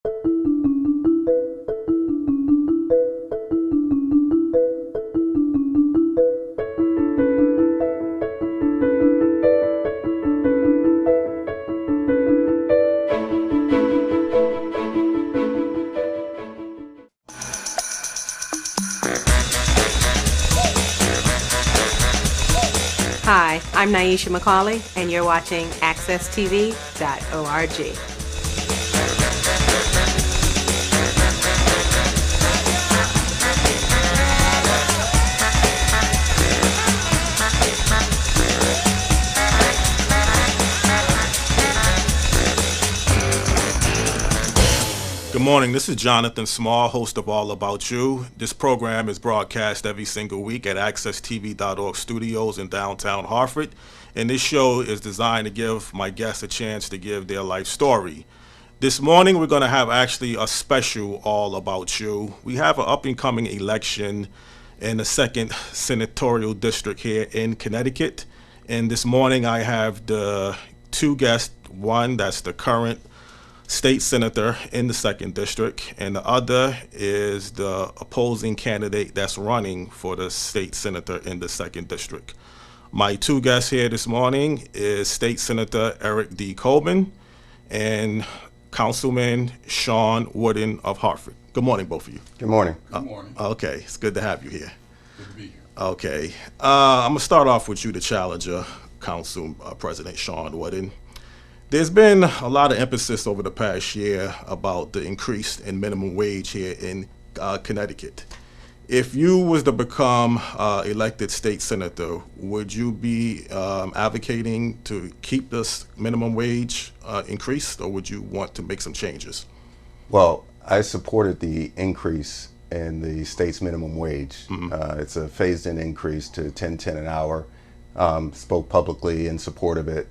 Hi, I'm Naisha McCauley, and you're watching AccessTV.org. Good morning, this is Jonathan Small, host of All About You. This program is broadcast every single week at AccessTV.org studios in downtown Hartford, and this show is designed to give my guests a chance to give their life story. This morning we're going to have actually a special All About You. We have an up-and-coming election in the 2nd Senatorial District here in Connecticut, and this morning I have the two guests, one that's the current state senator in the 2nd district, and the other is the opposing candidate that's running for the state senator in the 2nd district. My two guests here this morning is State Senator Eric D. Coleman and Councilman Shawn Wooden of Hartford. Good morning, both of you. Good morning. Good morning. Okay, it's good to have you here. Good to be here. Okay, I'm gonna start off with you, the challenger, Council President Shawn Wooden. There's been a lot of emphasis over the past year about the increase in minimum wage here in Connecticut. If you was to become elected state senator, would you be advocating to keep this minimum wage increased, or would you want to make some changes? Well, I supported the increase in the state's minimum wage. It's a phased-in increase to $10.10 an hour. Spoke publicly in support of it.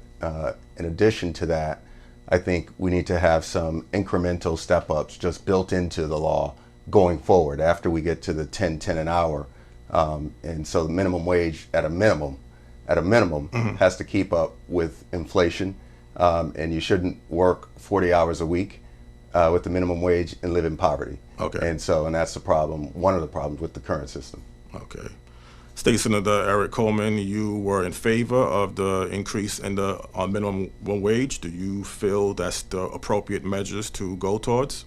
In addition to that, I think we need to have some incremental step-ups just built into the law going forward after we get to the $10.10 an hour. And so the minimum wage at a minimum has to keep up with inflation. And you shouldn't work 40 hours a week with the minimum wage and live in poverty. Okay. And that's the problem, one of the problems with the current system. Okay. State Senator Eric Coleman, you were in favor of the increase in the minimum wage. Do you feel that's the appropriate measures to go towards?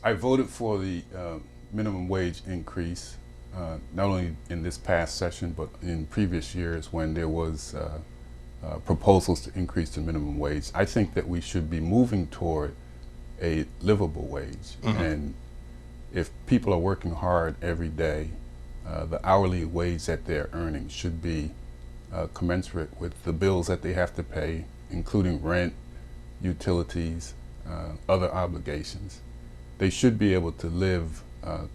I voted for the minimum wage increase, not only in this past session, but in previous years when there was proposals to increase the minimum wage. I think that we should be moving toward a livable wage. And if people are working hard every day, the hourly wage that they're earning should be commensurate with the bills that they have to pay, including rent, utilities, other obligations. They should be able to live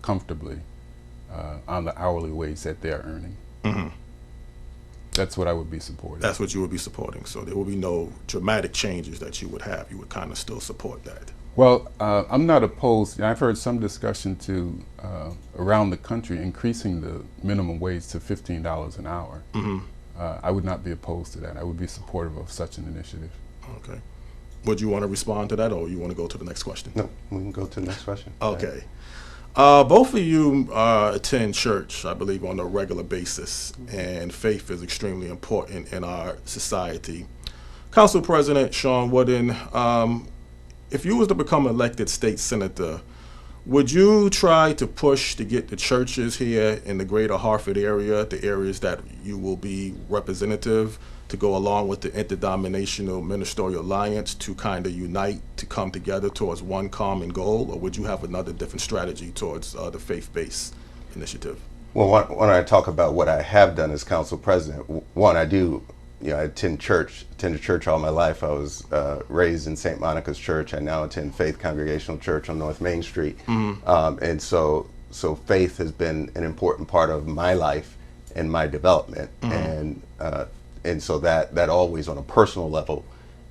comfortably on the hourly wage that they're earning. That's what I would be supporting. That's what you would be supporting. So there will be no dramatic changes that you would have. You would kind of still support that. Well, I'm not opposed. I've heard some discussion to around the country increasing the minimum wage to $15 an hour. I would not be opposed to that. I would be supportive of such an initiative. Okay. Would you want to respond to that, or you want to go to the next question? No, we can go to the next question. Okay. Both of you attend church, I believe, on a regular basis, and faith is extremely important in our society. Council President Shawn Wooden, if you was to become elected state senator, would you try to push to get the churches here in the greater Hartford area, the areas that you will be representative, to go along with the Interdenominational Ministerial Alliance to kind of unite, to come together towards one common goal, or would you have another different strategy towards the faith-based initiative? Well, when I talk about what I have done as council president, one, I do, I attended church all my life. I was raised in St. Monica's Church. I now attend Faith Congregational Church on North Main Street. And so faith has been an important part of my life and my development. And so that always, on a personal level,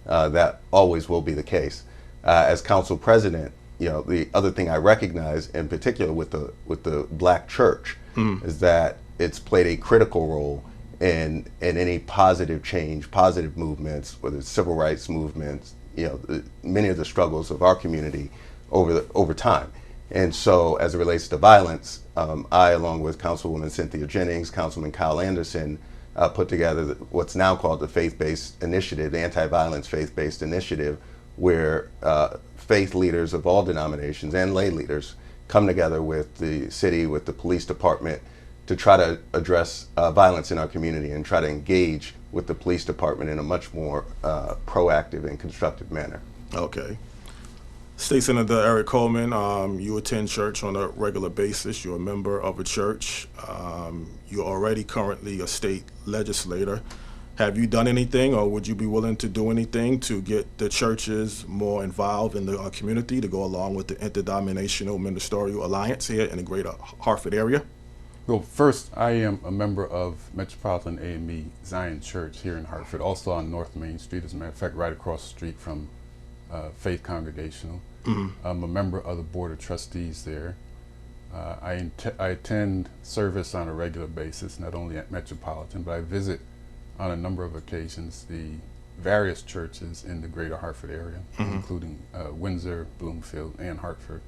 that always will be the case. As council president, the other thing I recognize, in particular with the Black church, is that it's played a critical role in any positive change, positive movements, whether it's civil rights movements, many of the struggles of our community over time. And so as it relates to violence, I, along with Councilwoman Cynthia Jennings, Councilman Kyle Anderson, put together what's now called the Faith-Based Initiative, the Anti-Violence Faith-Based Initiative, where faith leaders of all denominations and lay leaders come together with the city, with the police department, to try to address violence in our community and try to engage with the police department in a much more proactive and constructive manner. Okay. State Senator Eric Coleman, you attend church on a regular basis. You're a member of a church. You're already currently a state legislator. Have you done anything, or would you be willing to do anything to get the churches more involved in the community to go along with the Interdenominational Ministerial Alliance here in the greater Hartford area? Well, first, I am a member of Metropolitan A.M.E. Zion Church here in Hartford, also on North Main Street, as a matter of fact, right across the street from Faith Congregational. Mm-hmm. I'm a member of the Board of Trustees there. I attend service on a regular basis, not only at Metropolitan, but I visit on a number of occasions the various churches in the greater Hartford area, mm-hmm. including Windsor, Bloomfield, and Hartford.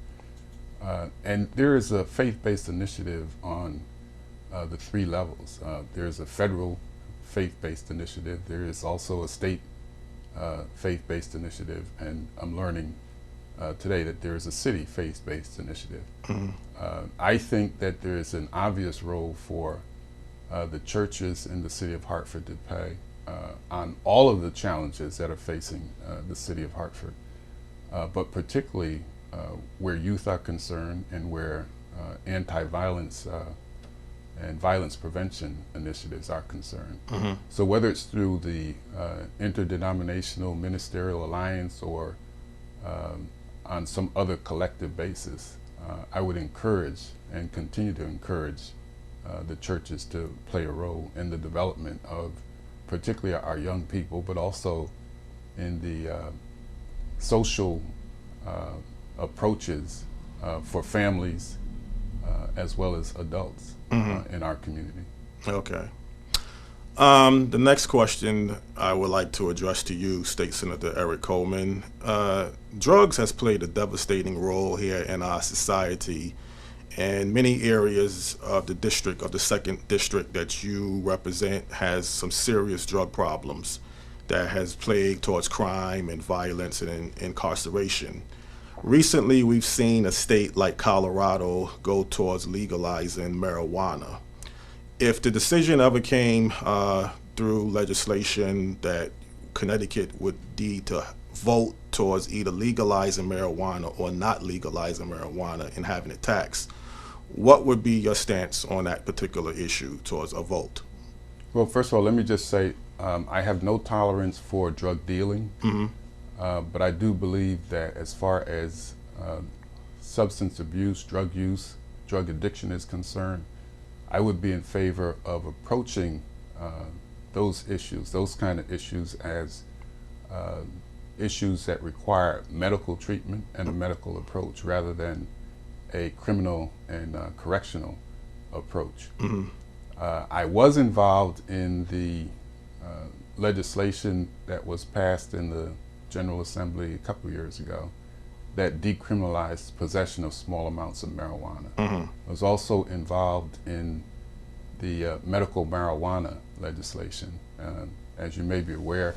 And there is a faith-based initiative on the three levels. There's a federal faith-based initiative. There is also a state faith-based initiative, and I'm learning today that there is a city faith-based initiative. Mm-hmm. I think that there is an obvious role for the churches in the city of Hartford to play on all of the challenges that are facing the city of Hartford, but particularly where youth are concerned and where anti-violence and violence prevention initiatives are concerned. Mm-hmm. So whether it's through the Interdenominational Ministerial Alliance or on some other collective basis, I would encourage and continue to encourage the churches to play a role in the development of particularly our young people, but also in the social approaches for families as well as adults mm-hmm. in our community. Okay. The next question I would like to address to you, State Senator Eric Coleman. Drugs has played a devastating role here in our society, and many areas of the district, of the 2nd District that you represent, has some serious drug problems that has plagued towards crime and violence and incarceration. Recently, we've seen a state like Colorado go towards legalizing marijuana. If the decision ever came through legislation that Connecticut would need to vote towards either legalizing marijuana or not legalizing marijuana and having it taxed, what would be your stance on that particular issue towards a vote? Well, first of all, let me just say I have no tolerance for drug dealing, mm-hmm. But I do believe that as far as substance abuse, drug addiction is concerned, I would be in favor of approaching those issues, those kind of issues, as issues that require medical treatment and a medical approach rather than a criminal and correctional approach. Mm-hmm. I was involved in the legislation that was passed in the General Assembly a couple of years ago that decriminalized possession of small amounts of marijuana. Mm-hmm. I was also involved in the medical marijuana legislation. As you may be aware,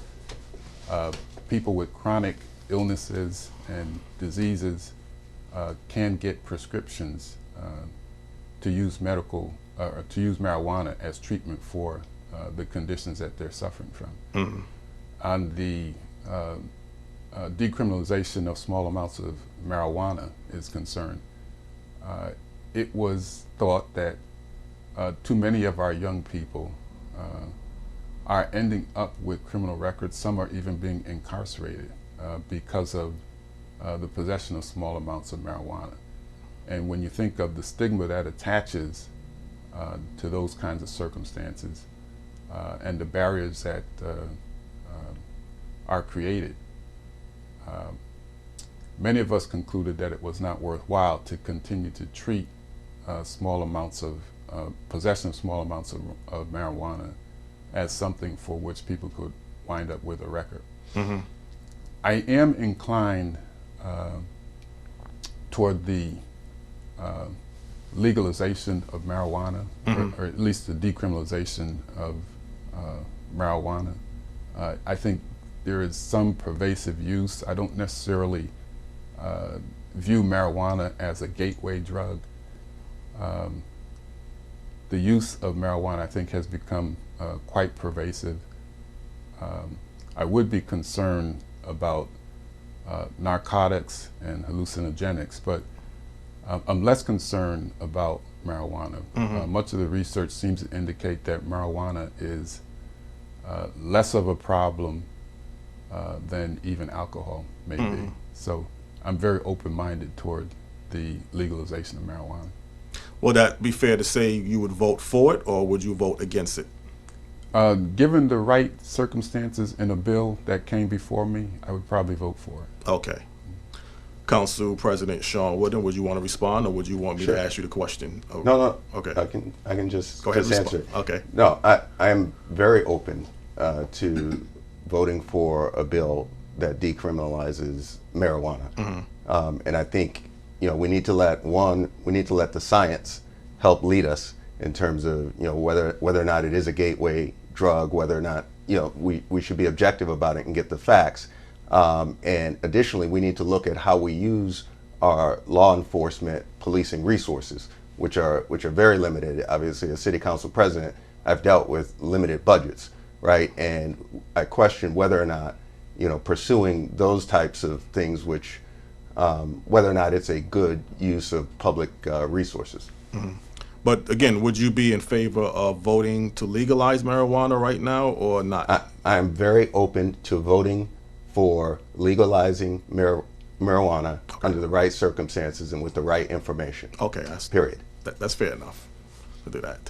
people with chronic illnesses and diseases can get prescriptions to use marijuana as treatment for the conditions that they're suffering from. Mm-hmm. On the decriminalization of small amounts of marijuana is concerned, it was thought that too many of our young people are ending up with criminal records. Some are even being incarcerated because of the possession of small amounts of marijuana. And when you think of the stigma that attaches to those kinds of circumstances and the barriers that are created, many of us concluded that it was not worthwhile to continue to treat small amounts of possession of small amounts of marijuana as something for which people could wind up with a record. Mm-hmm. I am inclined toward the legalization of marijuana, or at least the decriminalization of marijuana. I think there is some pervasive use. I don't necessarily view marijuana as a gateway drug. The use of marijuana, I think, has become quite pervasive. I would be concerned about narcotics and hallucinogenics, but I'm less concerned about marijuana. Much of the research seems to indicate that marijuana is less of a problem than even alcohol may be. So I'm very open-minded toward the legalization of marijuana. Would that be fair to say you would vote for it, or would you vote against it? Given the right circumstances in a bill that came before me, I would probably vote for it. Okay. Council President Shawn Wooden, would you want to respond, or would you want me to ask you the question? No. Okay. I can just Go ahead and answer. respond. Okay. No, I am very open to voting for a bill that decriminalizes marijuana. And I think we need to let the science help lead us in terms of whether or not it is a gateway drug, whether or not we should be objective about it and get the facts. And additionally, we need to look at how we use our law enforcement policing resources, which are very limited. Obviously, as city council president, I've dealt with limited budgets, right? And I question whether or not pursuing those types of things, which whether or not it's a good use of public resources. But again, would you be in favor of voting to legalize marijuana right now, or not? I'm very open to voting for legalizing marijuana under the right circumstances and with the right information. Okay, period. That's fair enough to do that.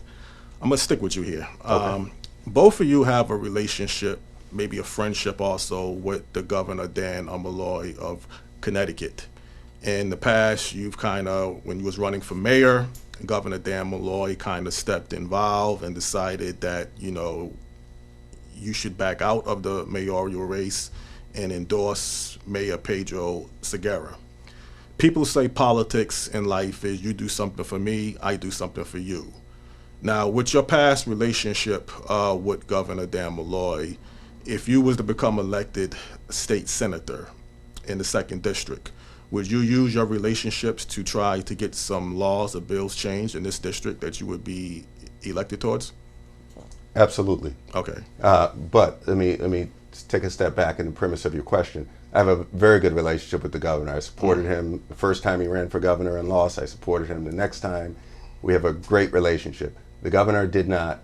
I'm gonna stick with you here. Okay. Both of you have a relationship, maybe a friendship also, with the Governor Dan Malloy of Connecticut. In the past, you've kind of, when you was running for mayor, Governor Dan Malloy kind of stepped involved and decided that you should back out of the mayoral race and endorse Mayor Pedro Segura. People say politics in life is you do something for me, I do something for you. Now, with your past relationship with Governor Dan Malloy, if you was to become elected state senator in the 2nd District, would you use your relationships to try to get some laws or bills changed in this district that you would be elected towards? Absolutely. Okay. But let me take a step back in the premise of your question. I have a very good relationship with the governor. I supported him the first time he ran for governor and lost. I supported him the next time. We have a great relationship. The governor did not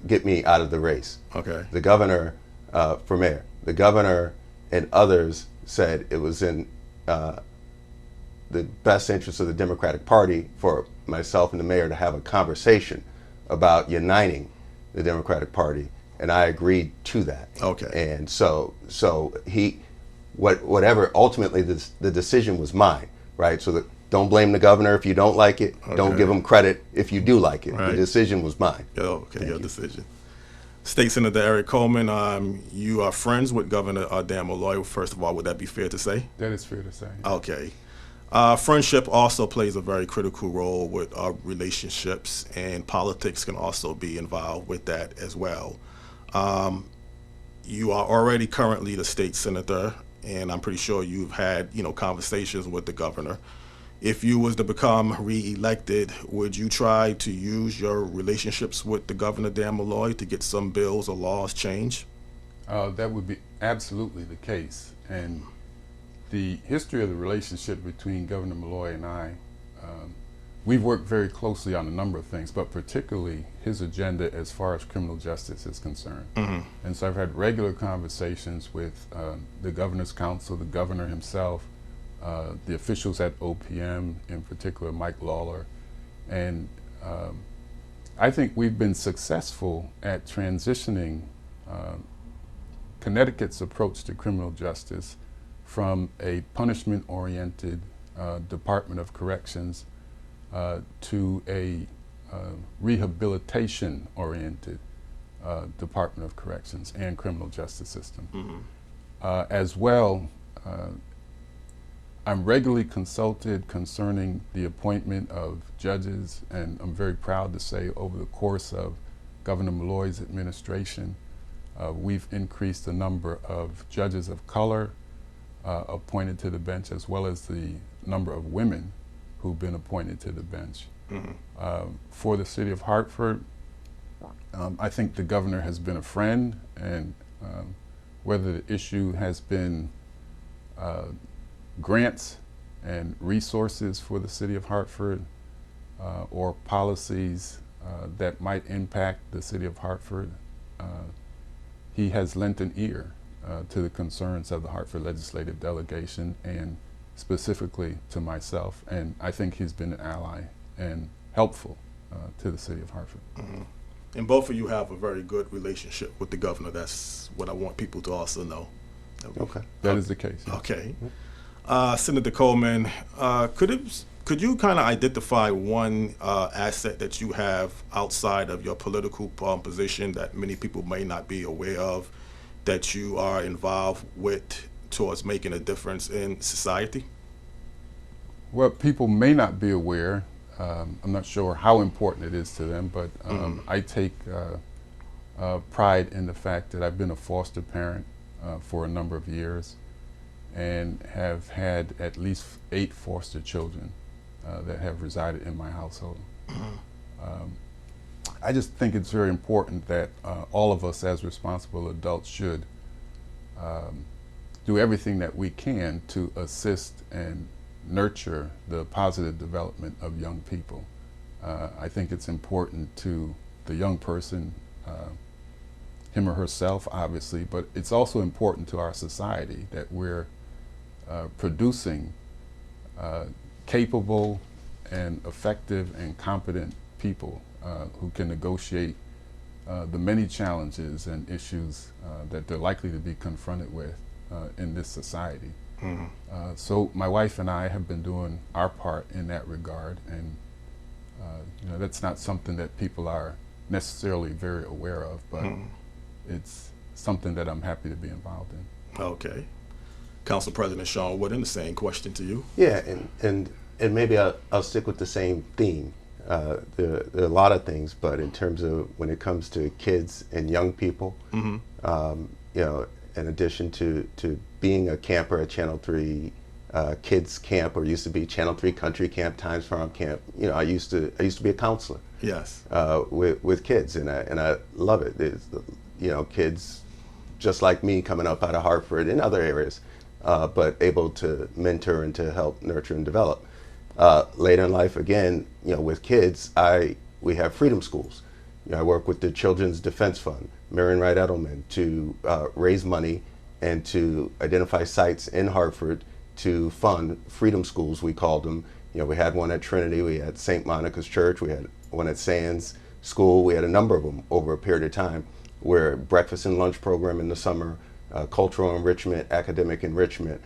get me out of the race. Okay. The governor for mayor. The governor and others said it was in the best interest of the Democratic Party for myself and the mayor to have a conversation about uniting the Democratic Party, and I agreed to that. Okay. And so whatever, ultimately the decision was mine, right? So don't blame the governor if you don't like it. Okay. Don't give him credit if you do like it. Right. The decision was mine. Okay, your decision. State Senator Eric Coleman, you are friends with Governor Dan Malloy. First of all, would that be fair to say? That is fair to say. Okay. Friendship also plays a very critical role with our relationships, and politics can also be involved with that as well. You are already currently the state senator, and I'm pretty sure you've had conversations with the governor. If you was to become re-elected, would you try to use your relationships with the Governor Dan Malloy to get some bills or laws changed? That would be absolutely the case. And the history of the relationship between Governor Malloy and I, we've worked very closely on a number of things, but particularly his agenda as far as criminal justice is concerned. And so I've had regular conversations with the Governor's Council, the governor himself, the officials at OPM, in particular Mike Lawler, and I think we've been successful at transitioning Connecticut's approach to criminal justice from a punishment-oriented Department of Corrections to a rehabilitation-oriented Department of Corrections and criminal justice system. As well, I'm regularly consulted concerning the appointment of judges, and I'm very proud to say over the course of Governor Malloy's administration, we've increased the number of judges of color appointed to the bench, as well as the number of women who've been appointed to the bench. For the city of Hartford, I think the governor has been a friend, and whether the issue has been grants and resources for the city of Hartford or policies that might impact the city of Hartford, he has lent an ear to the concerns of the Hartford legislative delegation and specifically to myself, and I think he's been an ally and helpful to the city of Hartford. And both of you have a very good relationship with the governor. That's what I want people to also know. Okay. That is the case. Yes. Okay. Senator Coleman, could you kind of identify one asset that you have outside of your political position that many people may not be aware of, that you are involved with towards making a difference in society? Well, people may not be aware. I'm not sure how important it is to them, but I take pride in the fact that I've been a foster parent for a number of years and have had at least 8 foster children that have resided in my household. I just think it's very important that all of us as responsible adults should do everything that we can to assist and nurture the positive development of young people. I think it's important to the young person, him or herself obviously, but it's also important to our society that we're producing capable and effective and competent people who can negotiate the many challenges and issues that they're likely to be confronted with in this society. So my wife and I have been doing our part in that regard, and you know, that's not something that people are necessarily very aware of, but it's something that I'm happy to be involved in. Okay. Council President Shawn Wooden, the same question to you. Yeah, and maybe I'll stick with the same theme. There are a lot of things, but in terms of when it comes to kids and young people, you know, in addition to being a camper at Channel 3 Kids Camp, or used to be Channel 3 Country Camp, Times Farm Camp, you know, I used to be a counselor. Yes. With kids, and I love it. There's, you know, kids just like me coming up out of Hartford and other areas, but able to mentor and to help nurture and develop. Later in life, again, you know, with kids, we have freedom schools. You know, I work with the Children's Defense Fund, Marion Wright Edelman, to raise money and to identify sites in Hartford to fund freedom schools, we called them. You know, we had one at Trinity, we had St. Monica's Church, we had one at Sands School. We had a number of them over a period of time, where breakfast and lunch program in the summer, cultural enrichment, academic enrichment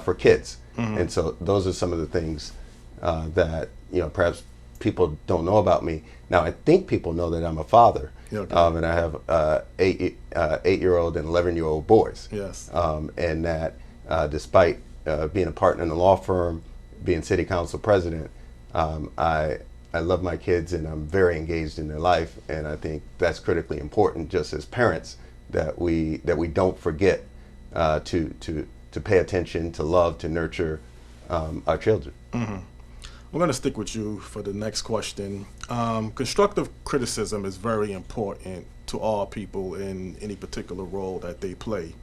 for kids. And so those are some of the things that, you know, perhaps people don't know about me. Now, I think people know that I'm a father, and I have 8-year-old and 11-year-old boys. Yes. And that despite being a partner in the law firm, being city council president, I love my kids and I'm very engaged in their life, and I think that's critically important, just as parents, that we don't forget to pay attention, to love, to nurture our children. I'm going to stick with you for the next question. Constructive criticism is very important to all people in any particular role that they play.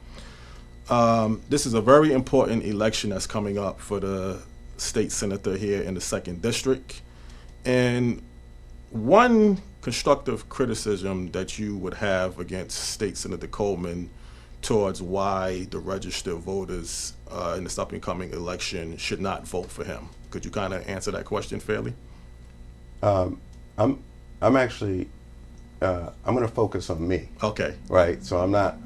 This is a very important election that's coming up for the state senator here in the 2nd District. And one constructive criticism that you would have against State Senator Coleman towards why the registered voters in this up-and-coming election should not vote for him. Could you kind of answer that question fairly? I'm actually I'm going to focus on me. Okay. Right. So I'm not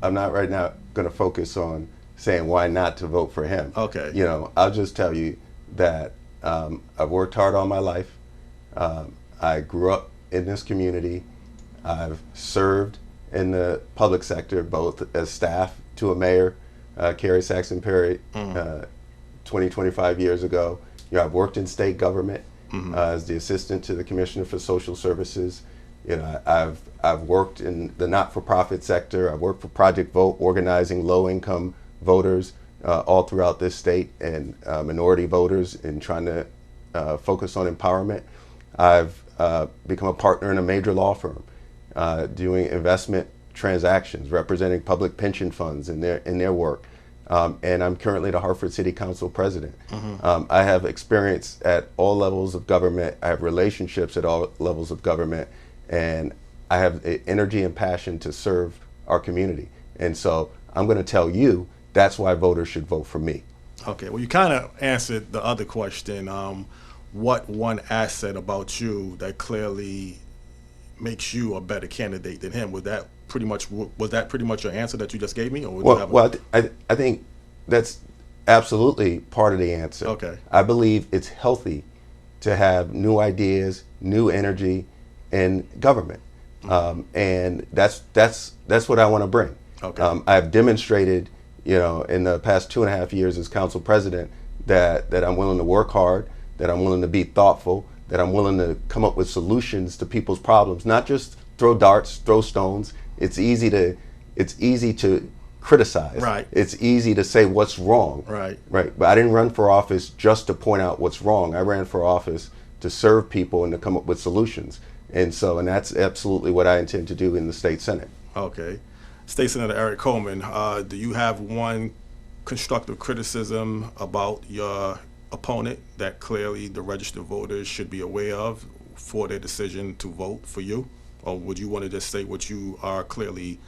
right now going to focus on saying why not to vote for him. Okay. You know, I'll just tell you that I've worked hard all my life. I grew up in this community. I've served in the public sector, both as staff to a mayor, Carrie Saxon Perry, 20 25 years ago. You know, I've worked in state government as the assistant to the Commissioner for Social Services. You know, I've worked in the not-for-profit sector. I've worked for Project Vote, organizing low-income voters all throughout this state, and minority voters, in trying to focus on empowerment. I've become a partner in a major law firm, doing investment transactions, representing public pension funds in their work. And I'm currently the Hartford City Council president. I have experience at all levels of government. I have relationships at all levels of government, and I have the energy and passion to serve our community. And so I'm going to tell you, that's why voters should vote for me. Okay, well, you kind of answered the other question. What one asset about you that clearly makes you a better candidate than him? Was that pretty much your answer that you just gave me? Or I think that's absolutely part of the answer. Okay. I believe it's healthy to have new ideas, new energy in government, and that's what I want to bring. Okay. I've demonstrated, you know, in the past 2.5 years as council president, that I'm willing to work hard, that I'm willing to be thoughtful, that I'm willing to come up with solutions to people's problems, not just throw darts, throw stones. It's easy to criticize. Right. It's easy to say what's wrong. Right. Right. But I didn't run for office just to point out what's wrong. I ran for office to serve people and to come up with solutions. And that's absolutely what I intend to do in the state Senate. Okay. State Senator Eric Coleman, do you have one constructive criticism about your opponent that clearly the registered voters should be aware of for their decision to vote for you? Or would you want to just say what you are clearly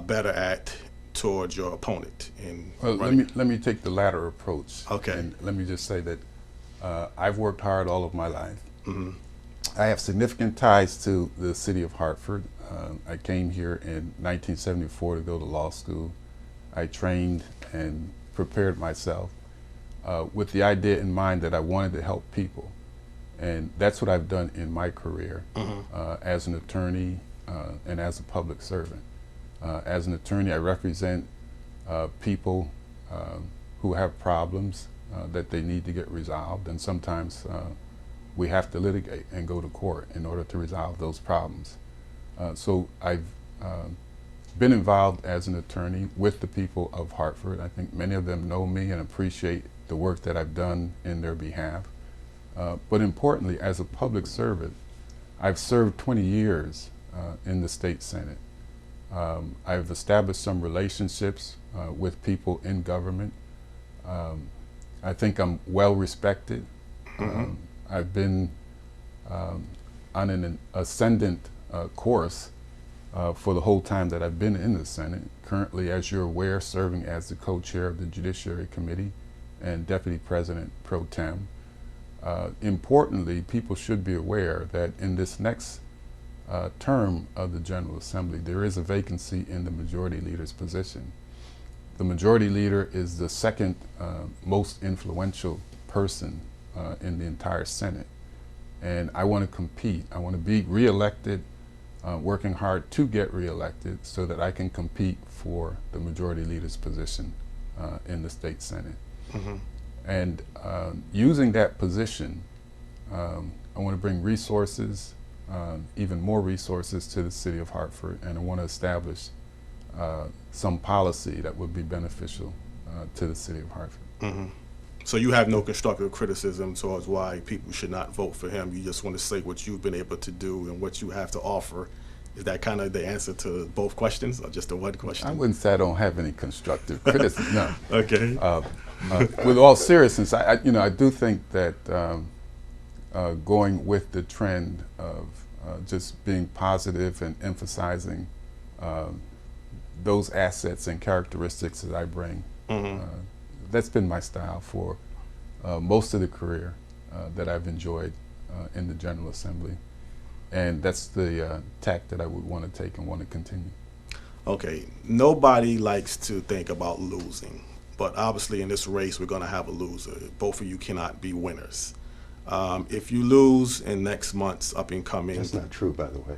better at towards your opponent? Well, let me take the latter approach. Okay. And let me just say that I've worked hard all of my life. I have significant ties to the city of Hartford. I came here in 1974 to go to law school. I trained and prepared myself with the idea in mind that I wanted to help people. And that's what I've done in my career as an attorney and as a public servant. As an attorney, I represent people who have problems that they need to get resolved, and sometimes we have to litigate and go to court in order to resolve those problems. So I've been involved as an attorney with the people of Hartford. I think many of them know me and appreciate the work that I've done in their behalf. But importantly, as a public servant, I've served 20 years in the state Senate. I've established some relationships with people in government. I think I'm well respected. I've been on an ascendant course for the whole time that I've been in the Senate. Currently, as you're aware, serving as the co-chair of the Judiciary Committee and Deputy President Pro Tem. Importantly, people should be aware that in this next term of the General Assembly, there is a vacancy in the Majority Leader's position. The Majority Leader is the second most influential person in the entire Senate. And I want to compete. I want to be reelected, working hard to get reelected so that I can compete for the Majority Leader's position in the state Senate. And using that position, I want to bring resources, even more resources to the city of Hartford, and I want to establish some policy that would be beneficial to the city of Hartford. So you have no constructive criticism towards why people should not vote for him. You just want to say what you've been able to do and what you have to offer. Is that kind of the answer to both questions, or just the one question? I wouldn't say I don't have any constructive criticism. No. Okay. With all seriousness, I do think that going with the trend of just being positive and emphasizing those assets and characteristics that I bring, that's been my style for most of the career that I've enjoyed in the General Assembly. And that's the tack that I would want to take and want to continue. Okay, nobody likes to think about losing, but obviously in this race we're going to have a loser. Both of you cannot be winners. If you lose in next month's up and coming... That's not true, by the way.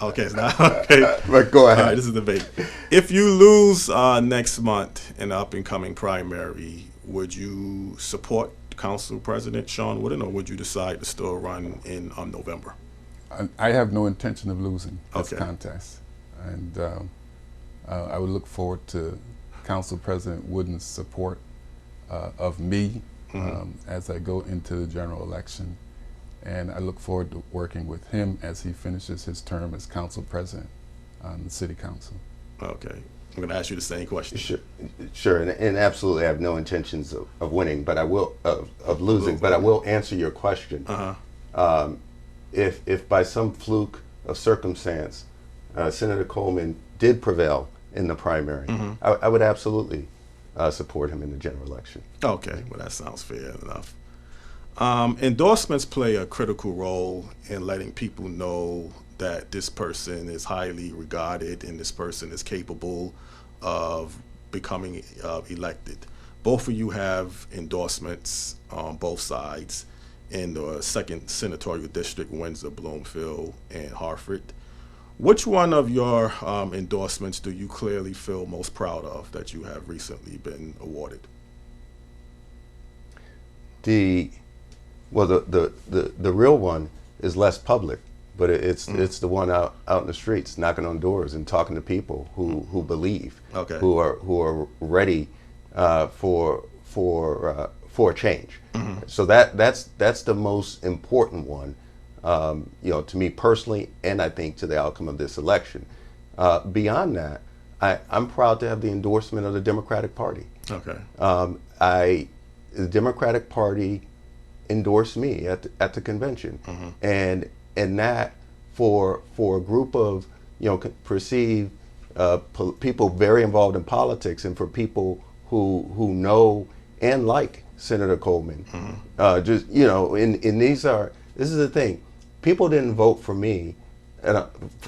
Okay, it's not. Okay. But go ahead. All right, this is the debate. If you lose next month in the up and coming primary, would you support Council President Shawn Wooden, or would you decide to still run in November? I have no intention of losing this Okay. contest, and I would look forward to Council President Wooden's support of me as I go into the general election, and I look forward to working with him as he finishes his term as Council President on the City Council. Okay. I'm going to ask you the same question. Sure, and absolutely, I have no intentions of winning, but I will of losing. But I will answer your question. If by some fluke of circumstance, Senator Coleman did prevail in the primary, I would absolutely support him in the general election. Okay, well, that sounds fair enough. Endorsements play a critical role in letting people know that this person is highly regarded and this person is capable of becoming elected. Both of you have endorsements on both sides in the 2nd Senatorial District, Windsor, Bloomfield, and Hartford. Which one of your endorsements do you clearly feel most proud of that you have recently been awarded? The real one is less public, but it's the one out in the streets, knocking on doors and talking to people who believe, Okay. who are ready for a change. So that's the most important one, to me personally, and I think to the outcome of this election. Beyond that, I'm proud to have the endorsement of the Democratic Party. Okay. The Democratic Party endorsed me at the convention, and that for a group of perceived people very involved in politics, and for people who know and like Senator Coleman, this is the thing, people didn't vote for me,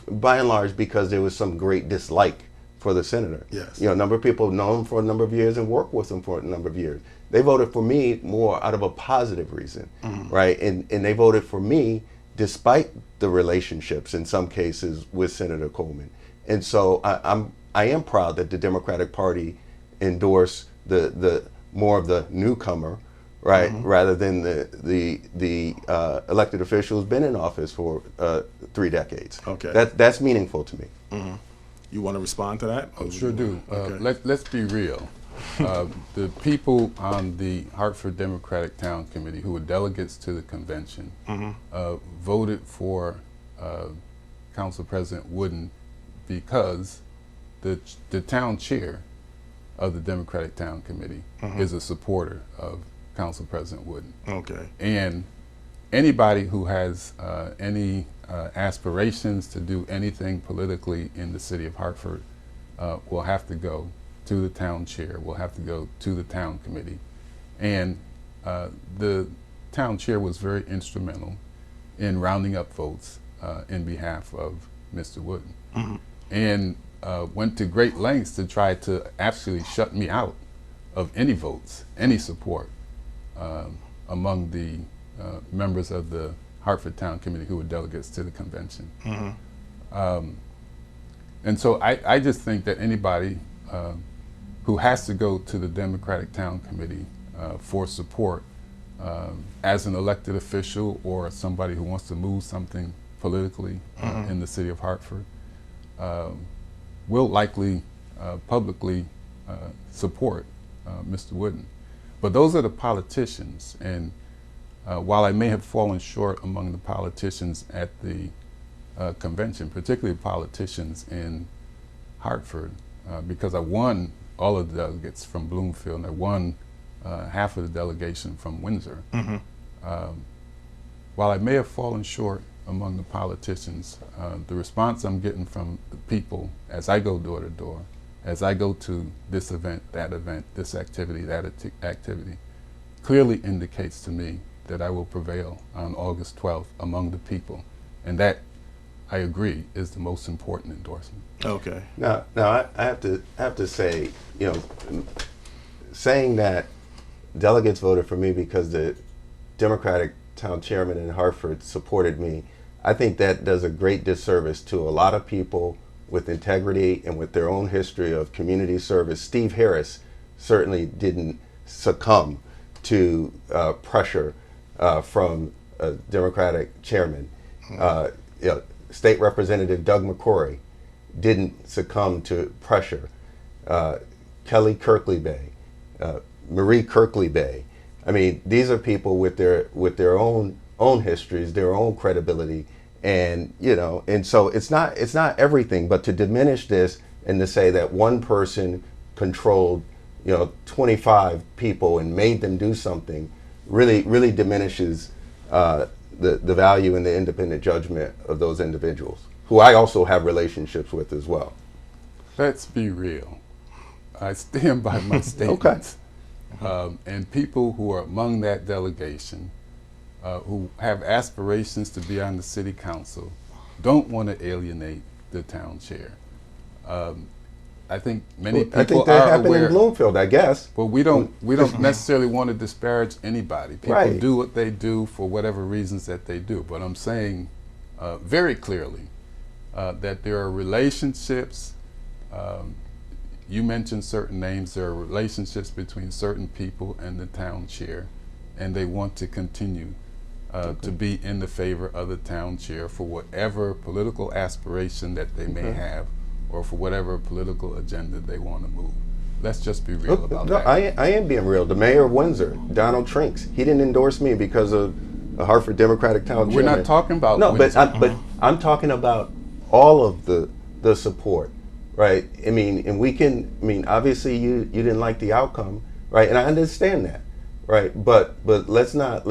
by and large, because there was some great dislike for the senator. Yes. A number of people have known him for a number of years and worked with him for a number of years. They voted for me more out of a positive reason, right? And they voted for me despite the relationships in some cases with Senator Coleman. And so I am proud that the Democratic Party endorsed the more of the newcomer, right, rather than the elected official who's been in office for 3 decades. Okay. That's meaningful to me. You want to respond to that? I sure do. Okay. Let's be real. The people on the Hartford Democratic Town Committee, who were delegates to the convention, voted for Council President Wooden because the town chair of the Democratic Town Committee is a supporter of Council President Wooden. Okay. And anybody who has any aspirations to do anything politically in the city of Hartford will have to go to the town chair, will have to go to the town committee. And the town chair was very instrumental in rounding up votes in behalf of Mr. Wooden. And went to great lengths to try to actually shut me out of any votes, any support among the members of the Hartford Town Committee who were delegates to the convention. And so I just think that anybody who has to go to the Democratic Town Committee for support as an elected official or somebody who wants to move something politically in the city of Hartford will likely publicly support Mr. Wooden. But those are the politicians, and while I may have fallen short among the politicians at the convention, particularly politicians in Hartford, because I won all of the delegates from Bloomfield and I won half of the delegation from Windsor. While I may have fallen short among the politicians, the response I'm getting from the people as I go door to door, as I go to this event, this activity, that activity, clearly indicates to me that I will prevail on August 12th among the people. And that, I agree, is the most important endorsement. Okay. Now I have to say, saying that delegates voted for me because the Democratic town chairman in Hartford supported me, I think that does a great disservice to a lot of people with integrity and with their own history of community service. Steve Harris certainly didn't succumb to pressure from a Democratic chairman. State Representative Doug McCauley didn't succumb to pressure. Kelly Kirkley Bay, Marie Kirkley Bay. I mean, these are people with their own histories, their own credibility, and and so it's not everything. But to diminish this and to say that one person controlled 25 people and made them do something really diminishes the value and the independent judgment of those individuals, who I also have relationships with as well. Let's be real. I stand by my statements. And people who are among that delegation, who have aspirations to be on the city council, don't want to alienate the town chair. I think many people I think that are happened aware. in Bloomfield, I guess. Well, we don't necessarily want to disparage anybody. People do what they do for whatever reasons that they do. But I'm saying very clearly that there are relationships. You mentioned certain names. There are relationships between certain people and the town chair, and they want to continue to be in the favor of the town chair for whatever political aspiration that they may have, or for whatever political agenda they want to move. Let's just be real about that. I am being real. The mayor of Windsor, Donald Trinks, he didn't endorse me because of the Hartford Democratic Town We're chairman. not talking about Windsor. Windsor. But I'm talking about all of the support, right? I mean, and we can. I mean, obviously you didn't like the outcome, right? And I understand that, right? But let's not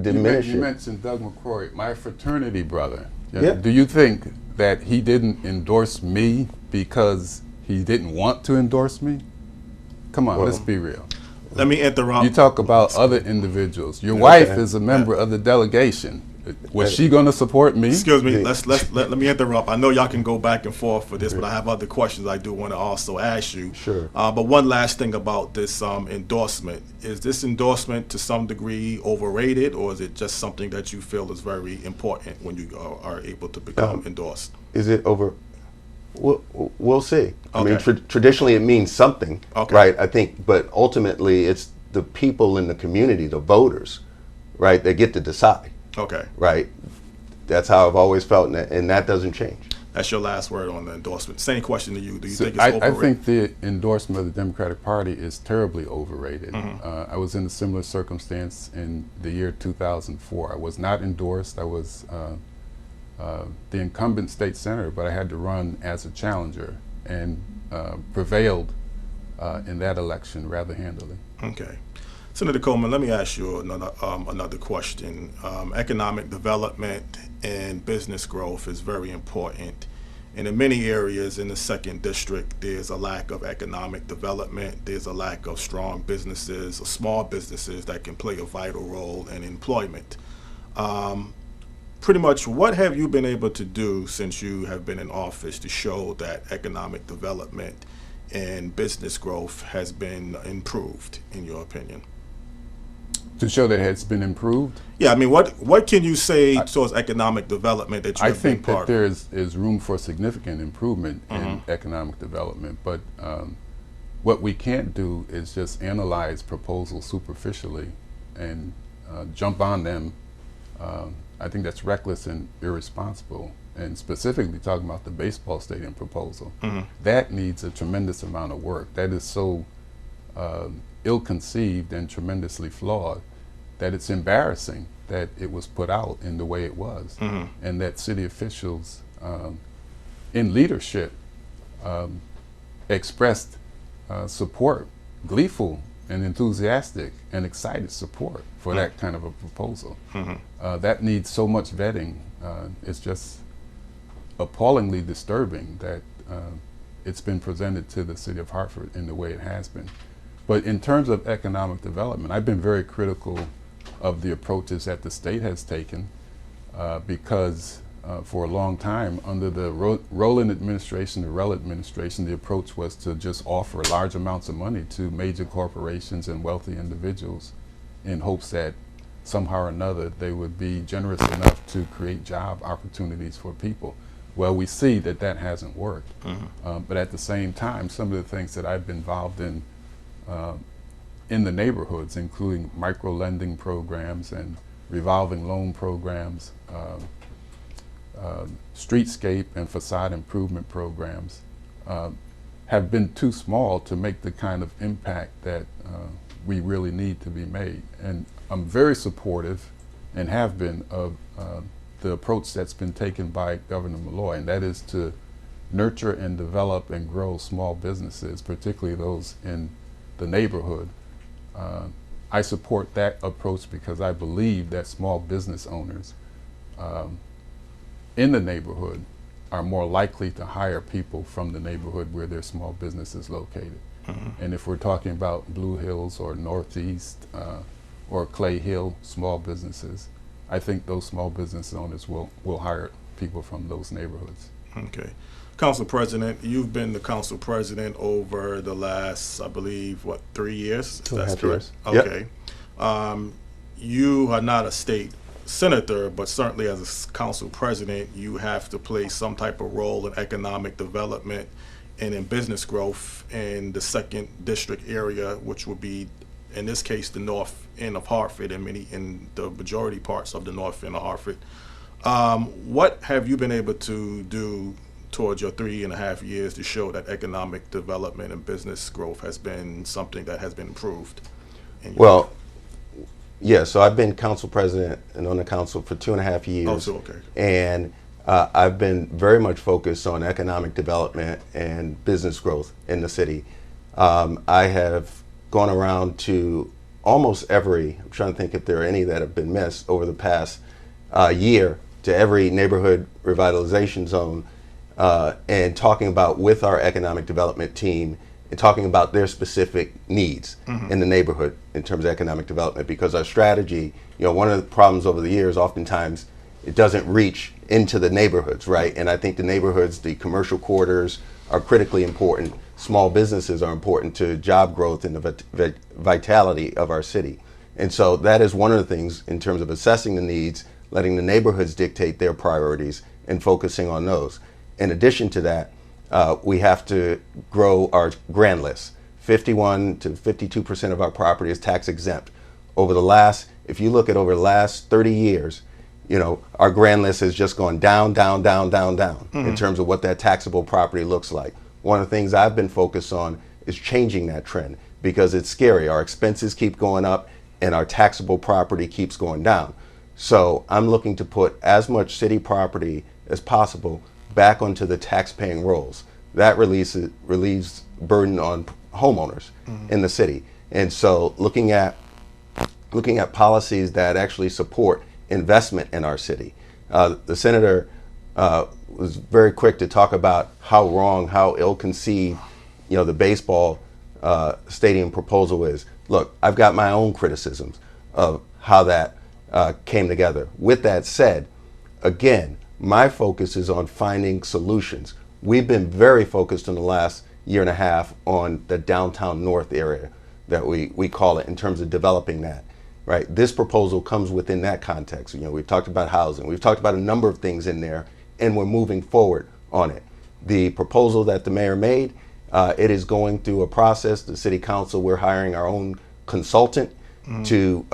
diminish it. You mentioned Doug McCrory, my fraternity brother. Yeah. Do you think that he didn't endorse me because he didn't want to endorse me? Come on, let's be real. Let me interrupt. You talk about other individuals. Your wife is a member of the delegation. Was she going to support me? Excuse me. Let me interrupt. I know y'all can go back and forth for this, but I have other questions I do want to also ask you. Sure. But one last thing about this endorsement: is this endorsement to some degree overrated, or is it just something that you feel is very important when you are able to become endorsed? Is it over? We'll see. I mean, Okay. traditionally it means something, Okay. right? I think, but ultimately it's the people in the community, the voters, right, that get to decide. Okay. Right. That's how I've always felt, and that doesn't change. That's your last word on the endorsement. Same question to you. Do you So think it's I overrated? think the endorsement of the Democratic Party is terribly overrated. I was in a similar circumstance in the year 2004. I was not endorsed. I was the incumbent state senator, but I had to run as a challenger and prevailed in that election rather handily. Okay. Senator Coleman, let me ask you another question. Economic development and business growth is very important. And in many areas in the 2nd District, there's a lack of economic development. There's a lack of strong businesses or small businesses that can play a vital role in employment. Pretty much, what have you been able to do since you have been in office to show that economic development and business growth has been improved, in your opinion? To show that it has been improved? Yeah, I mean, what can you say towards economic development that you have been I think that part there of? is room for significant improvement in economic development, but what we can't do is just analyze proposals superficially and jump on them. I think that's reckless and irresponsible. And specifically talking about the baseball stadium proposal, that needs a tremendous amount of work. That is so ill-conceived and tremendously flawed that it's embarrassing that it was put out in the way it was, and that city officials in leadership expressed support, gleeful and enthusiastic and excited support for that kind of a proposal. That needs so much vetting. It's just appallingly disturbing that it's been presented to the city of Hartford in the way it has been. But in terms of economic development, I've been very critical of the approaches that the state has taken because for a long time under the Rowland administration, the Rell administration, the approach was to just offer large amounts of money to major corporations and wealthy individuals in hopes that somehow or another they would be generous enough to create job opportunities for people. Well, we see that that hasn't worked. But at the same time, some of the things that I've been involved in in the neighborhoods, including micro-lending programs and revolving loan programs, streetscape and facade improvement programs, have been too small to make the kind of impact that we really need to be made. And I'm very supportive, and have been, of the approach that's been taken by Governor Malloy, and that is to nurture and develop and grow small businesses, particularly those in the neighborhood. I support that approach because I believe that small business owners in the neighborhood are more likely to hire people from the neighborhood where their small business is located. And if we're talking about Blue Hills or Northeast or Clay Hill small businesses, I think those small business owners will hire people from those neighborhoods. Okay. Council President, you've been the council president over the last, I believe, 3 years? 2.5 years. Okay. You are not a state senator, but certainly as a council president, you have to play some type of role in economic development and in business growth in the 2nd District area, which would be, in this case, the north end of Hartford and in the majority parts of the north end of Hartford. What have you been able to do towards your 3.5 years to show that economic development and business growth has been something that has been improved? Well, yeah, so I've been council president and on the council for 2.5 years. Oh, so okay. And I've been very much focused on economic development and business growth in the city. I have gone around to almost every, I'm trying to think if there are any that have been missed over the past year, to every neighborhood revitalization zone and talking about with our economic development team and talking about their specific needs in the neighborhood in terms of economic development, because our strategy, one of the problems over the years, oftentimes it doesn't reach into the neighborhoods, right? And I think the neighborhoods, the commercial corridors are critically important. Small businesses are important to job growth and the vitality of our city. And so that is one of the things in terms of assessing the needs, letting the neighborhoods dictate their priorities and focusing on those. In addition to that, we have to grow our grand list. 51 to 52% of our property is tax exempt. If you look at over the last 30 years, our grand list has just gone down, down, down, down, down in terms of what that taxable property looks like. One of the things I've been focused on is changing that trend, because it's scary. Our expenses keep going up and our taxable property keeps going down. So I'm looking to put as much city property as possible back onto the tax-paying rolls. That relieves burden on homeowners in the city. And so looking at policies that actually support investment in our city. The senator was very quick to talk about how wrong, how ill-conceived, the baseball stadium proposal is. Look, I've got my own criticisms of how that came together. With that said, again, my focus is on finding solutions. We've been very focused in the last 1.5 years on the downtown north area that we call it, in terms of developing that. Right. This proposal comes within that context. We've talked about housing. We've talked about a number of things in there, and we're moving forward on it. The proposal that the mayor made, it is going through a process. The city council, we're hiring our own consultant to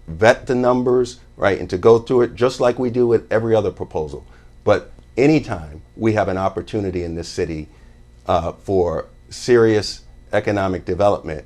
vet the numbers, right, and to go through it just like we do with every other proposal. But anytime we have an opportunity in this city for serious economic development,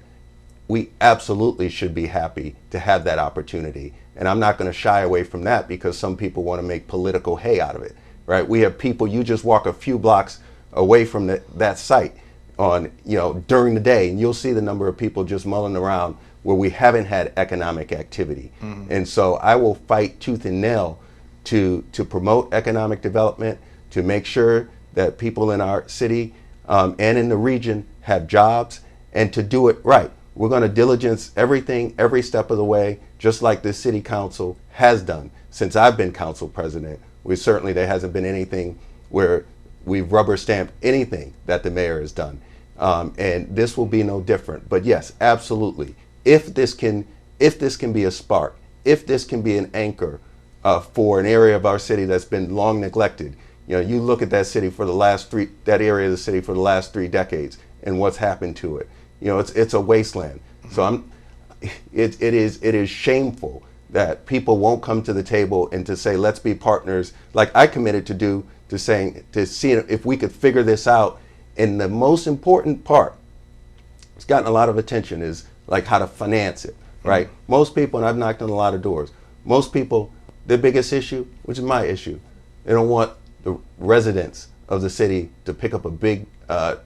we absolutely should be happy to have that opportunity. And I'm not going to shy away from that, because some people want to make political hay out of it, right? We have people, you just walk a few blocks away from that site during the day, and you'll see the number of people just mulling around where we haven't had economic activity. And so I will fight tooth and nail to promote economic development, to make sure that people in our city and in the region have jobs, and to do it right. We're going to diligence everything, every step of the way, just like this city council has done since I've been council president. There hasn't been anything where we've rubber stamped anything that the mayor has done. And this will be no different. But yes, absolutely. If this can be a spark, if this can be an anchor for an area of our city that's been long neglected, you look at that city for that area of the city for the last 3 decades and what's happened to it. It's a wasteland. So it is shameful that people won't come to the table and to say, let's be partners, like I committed to do, to see if we could figure this out. And the most important part, it's gotten a lot of attention, is like how to finance it, right? Most people, and I've knocked on a lot of doors, most people, their biggest issue, which is my issue, they don't want the residents of the city to pick up a big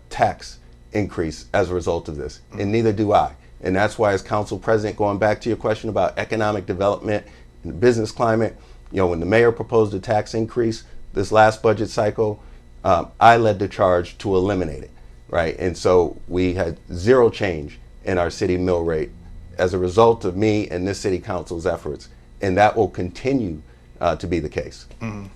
tax increase as a result of this, and neither do I. And that's why, as council president, going back to your question about economic development and the business climate, when the mayor proposed a tax increase this last budget cycle, I led the charge to eliminate it, right? And so we had zero change in our city mill rate as a result of me and this city council's efforts, and that will continue to be the case.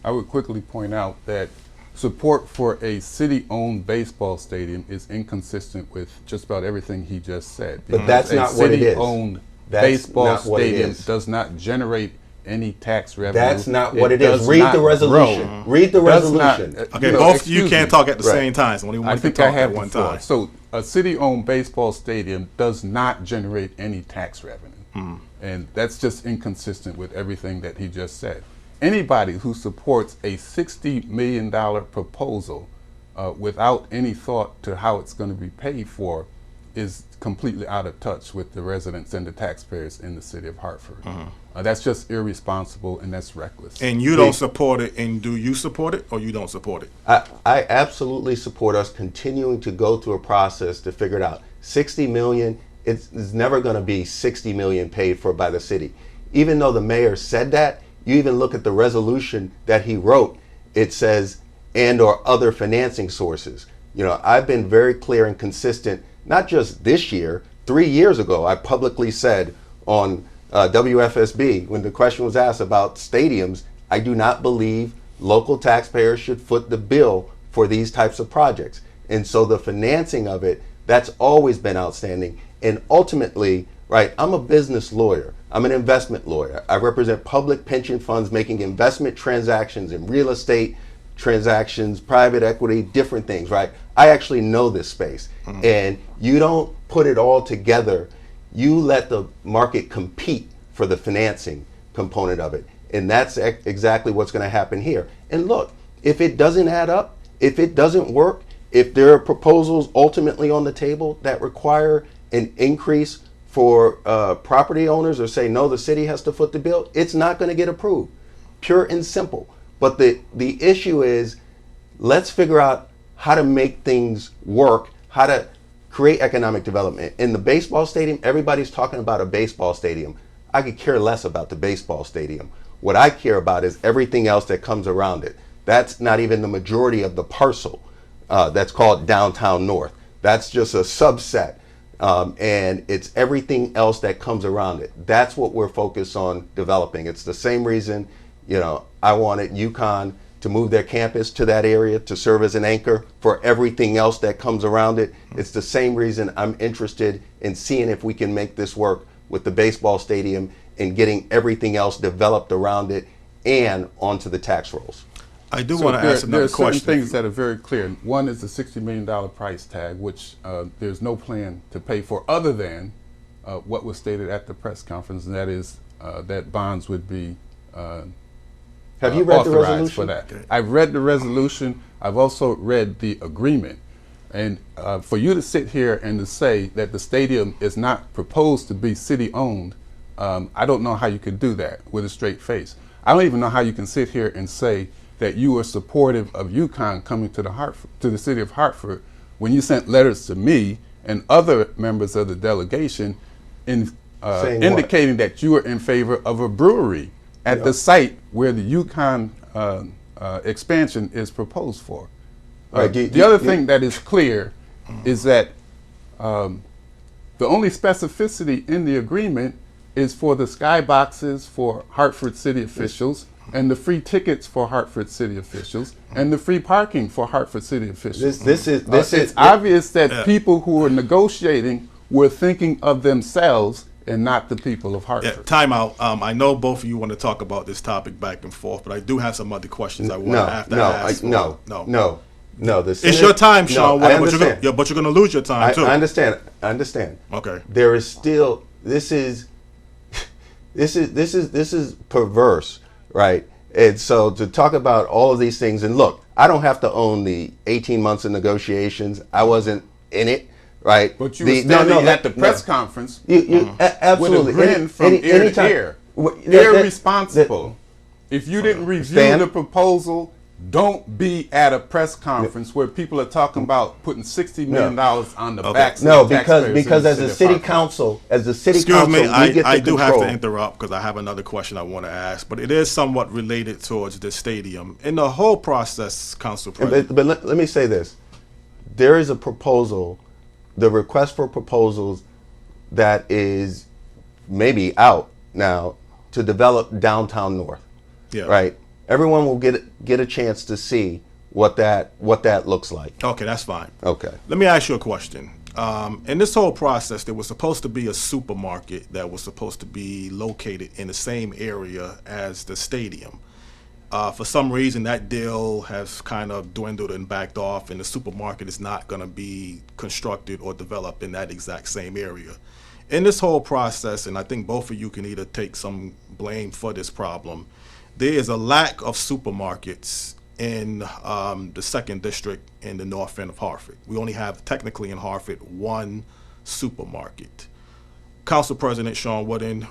I would quickly point out that support for a city-owned baseball stadium is inconsistent with just about everything he just said. But that's not what it is. A city-owned baseball stadium does not generate any tax revenue. That's not what it is. Read the resolution. Read the resolution. Okay, both of you can't talk at the same time. So only one can talk at one time. So a city-owned baseball stadium does not generate any tax revenue. And that's just inconsistent with everything that he just said. Anybody who supports a $60 million proposal without any thought to how it's going to be paid for is completely out of touch with the residents and the taxpayers in the city of Hartford. That's just irresponsible, and that's reckless. And you don't support it, and do you support it, or you don't support it? I absolutely support us continuing to go through a process to figure it out. 60 million, it's never going to be 60 million paid for by the city. Even though the mayor said that, you even look at the resolution that he wrote, it says, and or other financing sources. I've been very clear and consistent, not just this year, 3 years ago, I publicly said on WFSB, when the question was asked about stadiums, I do not believe local taxpayers should foot the bill for these types of projects. And so the financing of it, that's always been outstanding. And ultimately, right, I'm a business lawyer. I'm an investment lawyer. I represent public pension funds making investment transactions in real estate transactions, private equity, different things, right? I actually know this space. And you don't put it all together. You let the market compete for the financing component of it. And that's exactly what's going to happen here. And look, if it doesn't add up, if it doesn't work, if there are proposals ultimately on the table that require an increase for property owners, or say, no, the city has to foot the bill, it's not going to get approved. Pure and simple. But the issue is, let's figure out how to make things work, how to create economic development. In the baseball stadium, everybody's talking about a baseball stadium. I could care less about the baseball stadium. What I care about is everything else that comes around it. That's not even the majority of the parcel that's called Downtown North. That's just a subset. And it's everything else that comes around it. That's what we're focused on developing. It's the same reason, I wanted UConn to move their campus to that area to serve as an anchor for everything else that comes around it. It's the same reason I'm interested in seeing if we can make this work with the baseball stadium and getting everything else developed around it and onto the tax rolls. I do want to ask another question. There are certain things that are very clear. One is the $60 million price tag, which there's no plan to pay for other than what was stated at the press conference, and that is that bonds would be Have you read the resolution? For that. Okay. I've read the resolution. I've also read the agreement. And for you to sit here and to say that the stadium is not proposed to be city-owned, I don't know how you could do that with a straight face. I don't even know how you can sit here and say that you are supportive of UConn coming to the city of Hartford when you sent letters to me and other members of the delegation indicating that you were in favor of a brewery at the site where the UConn expansion is proposed for. The other thing that is clear is that the only specificity in the agreement is for the skyboxes for Hartford city officials and the free tickets for Hartford city officials and the free parking for Hartford city officials. It's obvious that people who were negotiating were thinking of themselves and not the people of Hartford. Yeah, time out. I know both of you want to talk about this topic back and forth, but I do have some other questions I want to have to ask. No. It's your time, Shawn. I understand. But you're going to lose your time too. I understand. Okay. There is still this is perverse, right? And so to talk about all of these things, and look, I don't have to own the 18 months of negotiations. I wasn't in it, right? But you were standing at the press conference absolutely. with a grin from ear to ear. Irresponsible. If you didn't review the proposal, don't be at a press conference where people are talking about putting $60 million on the backs of the taxpayers. Because as a city council, Excuse me, I do have to interrupt because I have another question I want to ask, but it is somewhat related towards the stadium. In the whole process, Council President. But let me say this. There is a proposal, the request for proposals that is maybe out now to develop downtown North. Yeah. Right? Everyone will get a chance to see what that looks like. Okay, that's fine. Okay. Let me ask you a question. In this whole process, there was supposed to be a supermarket that was supposed to be located in the same area as the stadium. For some reason, that deal has kind of dwindled and backed off, and the supermarket is not going to be constructed or developed in that exact same area. In this whole process, and I think both of you can either take some blame for this problem, there is a lack of supermarkets in the 2nd District in the north end of Hartford. We only have, technically in Hartford, one supermarket. Council President Shawn Wooden,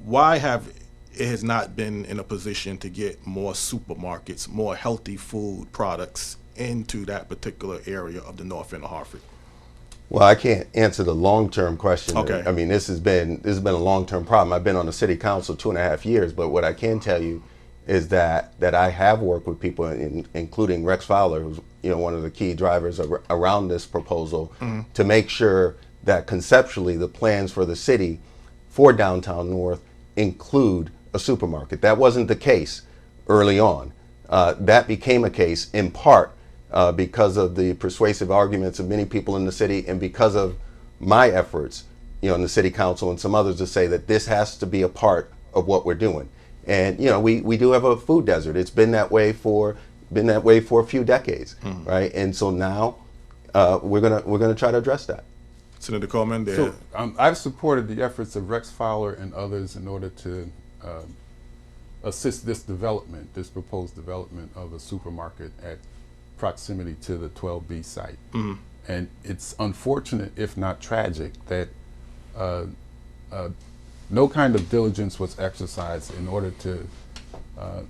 why have it has not been in a position to get more supermarkets, more healthy food products into that particular area of the north end of Hartford? Well, I can't answer the long-term question. Okay. I mean, this has been a long-term problem. I've been on the city council 2.5 years, but what I can tell you is that I have worked with people, including Rex Fowler, who's one of the key drivers around this proposal, to make sure that conceptually the plans for the city for downtown North include a supermarket. That wasn't the case early on. That became a case in part because of the persuasive arguments of many people in the city, and because of my efforts, in the city council and some others, to say that this has to be a part of what we're doing. And we do have a food desert. It's been that way for a few decades, right? And so now we're gonna try to address that. Senator Coleman, so I've supported the efforts of Rex Fowler and others in order to assist this proposed development of a supermarket at proximity to the 12B site. And it's unfortunate, if not tragic, that no kind of diligence was exercised in order to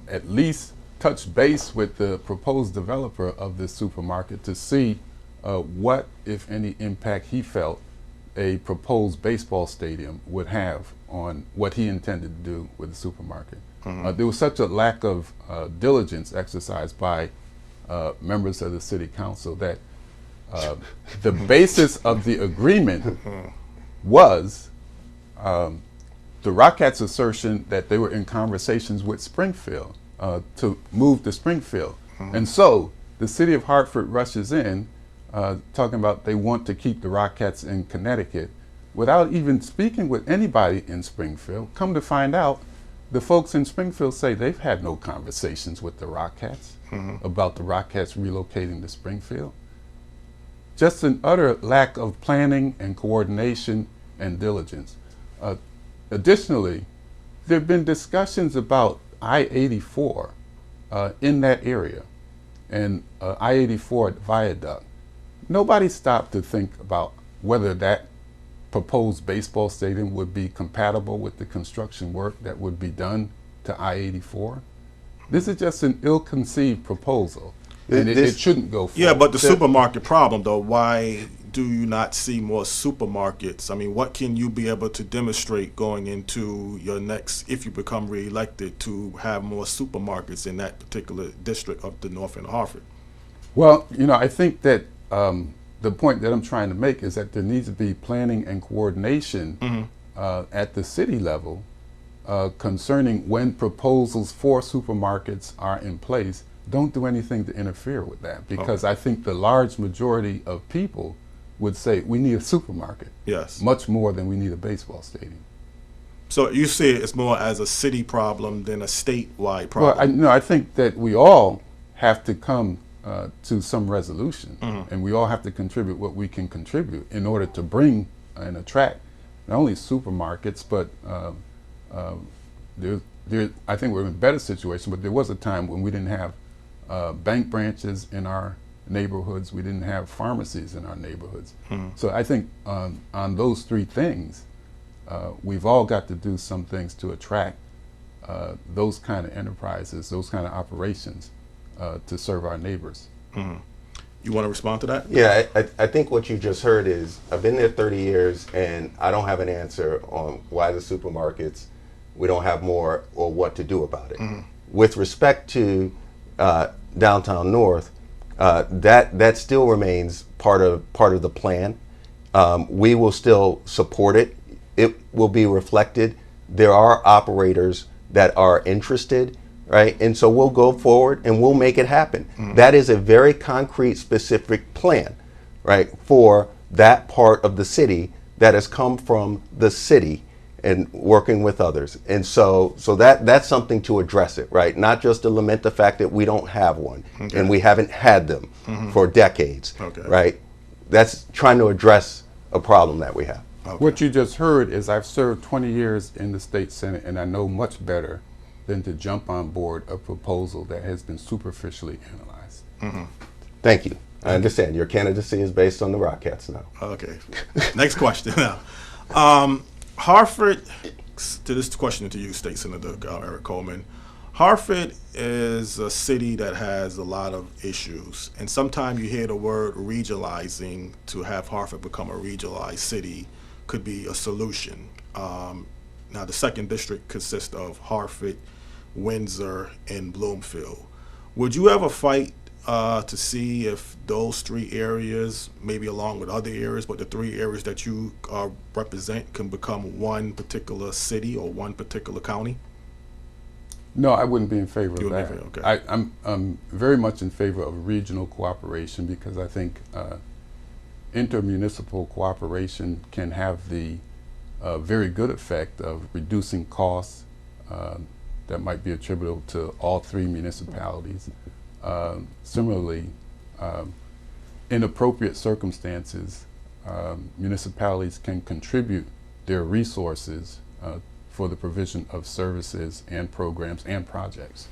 at least touch base with the proposed developer of this supermarket to see what, if any, impact he felt a proposed baseball stadium would have on what he intended to do with the supermarket. There was such a lack of diligence exercised by members of the city council that the basis of the agreement was the Rockets' assertion that they were in conversations with Springfield to move to Springfield. And so the city of Hartford rushes in talking about they want to keep the Rockets in Connecticut without even speaking with anybody in Springfield. Come to find out, the folks in Springfield say they've had no conversations with the Rockets about the Rockets relocating to Springfield. Just an utter lack of planning and coordination and diligence. Additionally, there have been discussions about I-84 in that area and I-84 viaduct. Nobody stopped to think about whether that proposed baseball stadium would be compatible with the construction work that would be done to I-84. This is just an ill-conceived proposal, and it shouldn't go forward. Yeah, but the supermarket problem, though, why do you not see more supermarkets? I mean, what can you be able to demonstrate going into your next, if you become reelected, to have more supermarkets in that particular district of the north end of Hartford? Well, I think that the point that I'm trying to make is that there needs to be planning and coordination at the city level concerning when proposals for supermarkets are in place. Don't do anything to interfere with that, because I think the large majority of people would say we need a supermarket. Yes. Much more than we need a baseball stadium. So you see it as more as a city problem than a statewide problem? Well, I think that we all have to come to some resolution, and we all have to contribute what we can contribute in order to bring and attract not only supermarkets, but I think we're in a better situation, but there was a time when we didn't have bank branches in our neighborhoods, we didn't have pharmacies in our neighborhoods. So I think on those three things, we've all got to do some things to attract those kind of enterprises, those kind of operations to serve our neighbors. You want to respond to that? Yeah, I think what you just heard is, I've been there 30 years and I don't have an answer on why the supermarkets, we don't have more or what to do about it. With respect to downtown North, that still remains part of the plan. We will still support it. It will be reflected. There are operators that are interested, right? And so we'll go forward and we'll make it happen. That is a very concrete, specific plan, right, for that part of the city that has come from the city and working with others. And so that's something to address it, right? Not just to lament the fact that we don't have one, and we haven't had them for decades, right? That's trying to address a problem that we have. What you just heard is I've served 20 years in the state Senate, and I know much better than to jump on board a proposal that has been superficially analyzed. Thank you. I understand. Your candidacy is based on the Rockets now. Okay. Next question now. Hartford, this question to you, State Senator Eric Coleman. Hartford is a city that has a lot of issues, and sometimes you hear the word regionalizing. To have Hartford become a regionalized city could be a solution. Now, the second district consists of Hartford, Windsor, and Bloomfield. Would you ever fight to see if those three areas, maybe along with other areas, but the three areas that you represent can become one particular city or one particular county? No, I wouldn't be in favor of that. Okay. I'm very much in favor of regional cooperation, because I think intermunicipal cooperation can have the very good effect of reducing costs that might be attributable to all three municipalities. Similarly, in appropriate circumstances, municipalities can contribute their resources for the provision of services and programs and projects.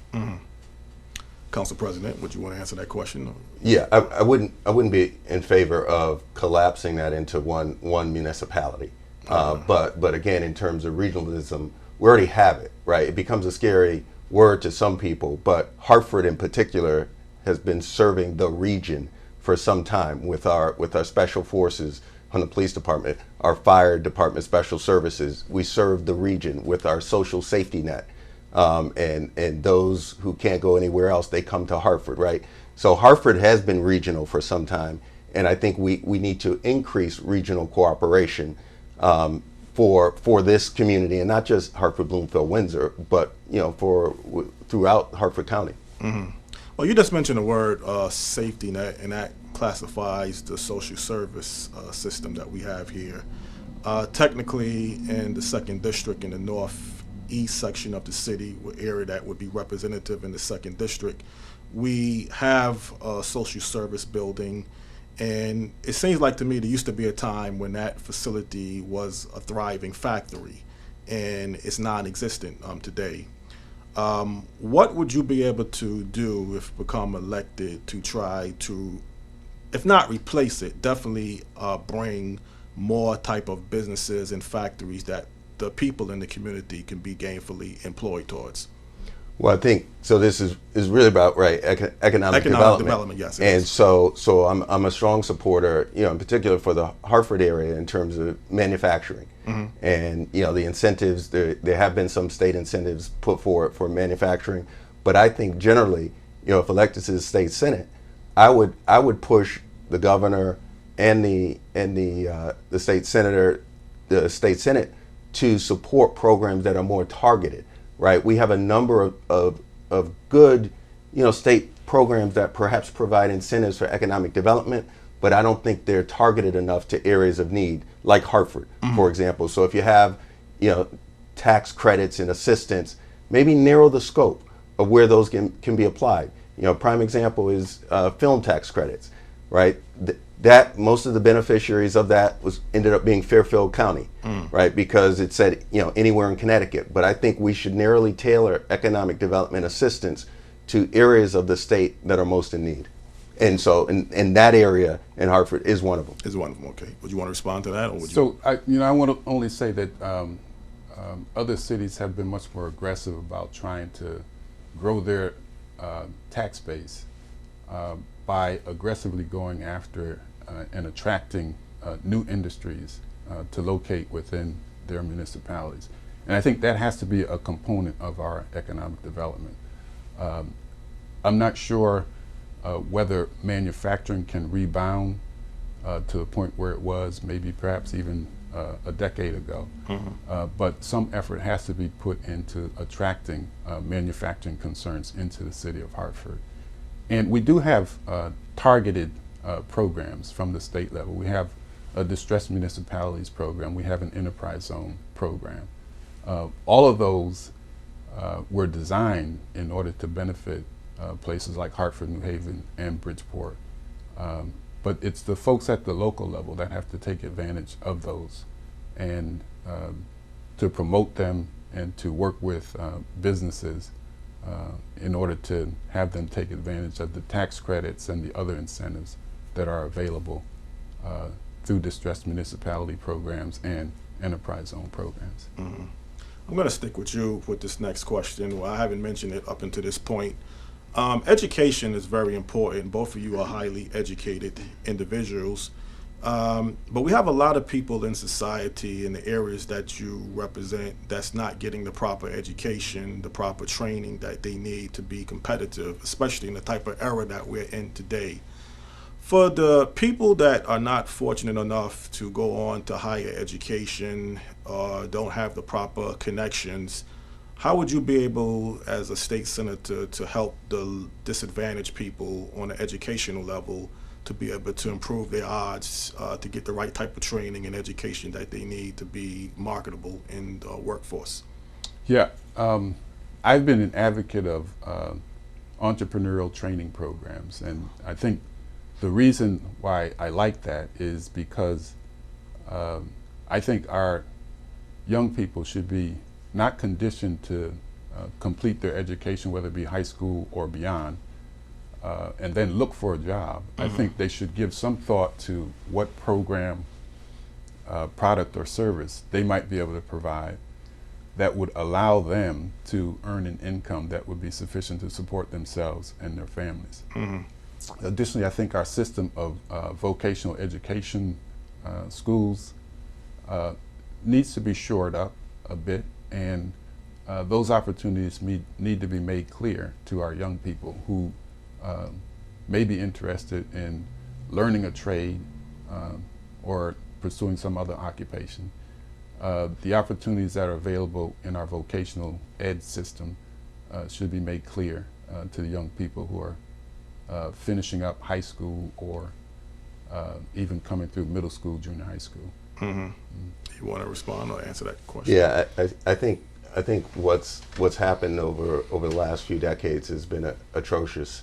Council President, would you want to answer that question? Yeah, I wouldn't be in favor of collapsing that into one municipality. But again, in terms of regionalism, we already have it, right? It becomes a scary word to some people, but Hartford in particular has been serving the region for some time with our special forces on the police department, our fire department, special services. We serve the region with our social safety net. And those who can't go anywhere else, they come to Hartford, right? So Hartford has been regional for some time, and I think we need to increase regional cooperation for this community, and not just Hartford, Bloomfield, Windsor, but throughout Hartford County. Well, you just mentioned the word safety net, and that classifies the social service system that we have here. Technically, in the second district, in the northeast section of the city, area that would be representative in the second district, we have a social service building, and it seems like to me there used to be a time when that facility was a thriving factory, and it's non-existent today. What would you be able to do if become elected to try to, if not replace it, definitely bring more type of businesses and factories that the people in the community can be gainfully employed towards? Well, I think so. This is really about economic development. Yes, and so I'm a strong supporter, in particular for the Hartford area in terms of manufacturing. And the incentives. There have been some state incentives put forward for manufacturing, but I think generally, if elected to the state senate, I would push the governor and the state senator, the state senate, to support programs that are more targeted. Right, we have a number of good, state programs that perhaps provide incentives for economic development, but I don't think they're targeted enough to areas of need, like Hartford, for example. So if you have, tax credits and assistance, maybe narrow the scope of where those can be applied. Prime example is film tax credits, right? that most of the beneficiaries of that ended up being Fairfield County, right? Because it said, anywhere in Connecticut. But I think we should narrowly tailor economic development assistance to areas of the state that are most in need. And so, in that area in Hartford is one of them. Is one of them, okay. Would you want to respond to that? Or would So, I want to only say that other cities have been much more aggressive about trying to grow their tax base by aggressively going after and attracting new industries to locate within their municipalities. And I think that has to be a component of our economic development. I'm not sure whether manufacturing can rebound to the point where it was maybe perhaps even a decade ago. But some effort has to be put into attracting manufacturing concerns into the city of Hartford. And we do have targeted programs from the state level. We have a distressed municipalities program. We have an enterprise zone program. All of those were designed in order to benefit places like Hartford, New Haven, and Bridgeport. But it's the folks at the local level that have to take advantage of those and to promote them and to work with businesses in order to have them take advantage of the tax credits and the other incentives that are available through distressed municipality programs and enterprise zone programs. I'm going to stick with you with this next question. Well, I haven't mentioned it up until this point. Education is very important. Both of you are highly educated individuals. But we have a lot of people in society in the areas that you represent that's not getting the proper education, the proper training that they need to be competitive, especially in the type of era that we're in today. For the people that are not fortunate enough to go on to higher education or don't have the proper connections, how would you be able, as a state senator, to help the disadvantaged people on an educational level to be able to improve their odds to get the right type of training and education that they need to be marketable in the workforce? Yeah, I've been an advocate of entrepreneurial training programs, and I think the reason why I like that is because I think our young people should be not conditioned to complete their education, whether it be high school or beyond, and then look for a job. I think they should give some thought to what program, product or service they might be able to provide that would allow them to earn an income that would be sufficient to support themselves and their families. Additionally, I think our system of vocational education schools needs to be shored up a bit, and those opportunities need to be made clear to our young people who may be interested in learning a trade or pursuing some other occupation. The opportunities that are available in our vocational ed system should be made clear to the young people who are finishing up high school or even coming through middle school, junior high school. You want to respond or answer that question? Yeah, I think what's happened over the last few decades has been atrocious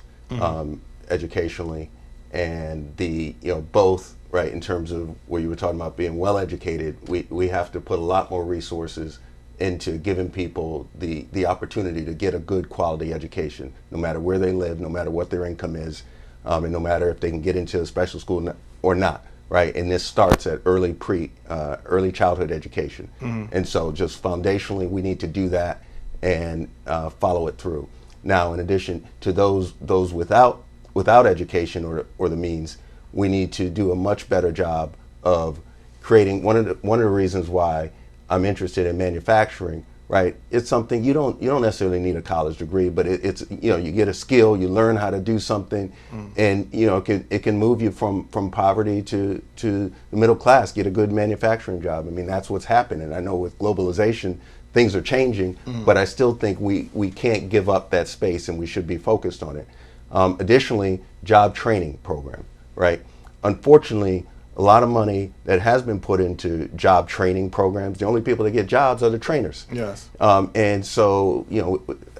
educationally, and both right in terms of where you were talking about being well educated. We have to put a lot more resources into giving people the opportunity to get a good quality education, no matter where they live, no matter what their income is, and no matter if they can get into a special school or not, right? And this starts at early childhood education. And so just foundationally, we need to do that and follow it through. Now, in addition to those without education or the means, we need to do a much better job of creating one of the reasons why I'm interested in manufacturing, right? It's something you don't necessarily need a college degree, but it's you get a skill, you learn how to do something, and it can move you from poverty to the middle class. Get a good manufacturing job. I mean, that's what's happening. I know with globalization, things are changing, but I still think we can't give up that space, and we should be focused on it. Additionally, job training program, right? Unfortunately, a lot of money that has been put into job training programs. The only people that get jobs are the trainers. Yes. And so,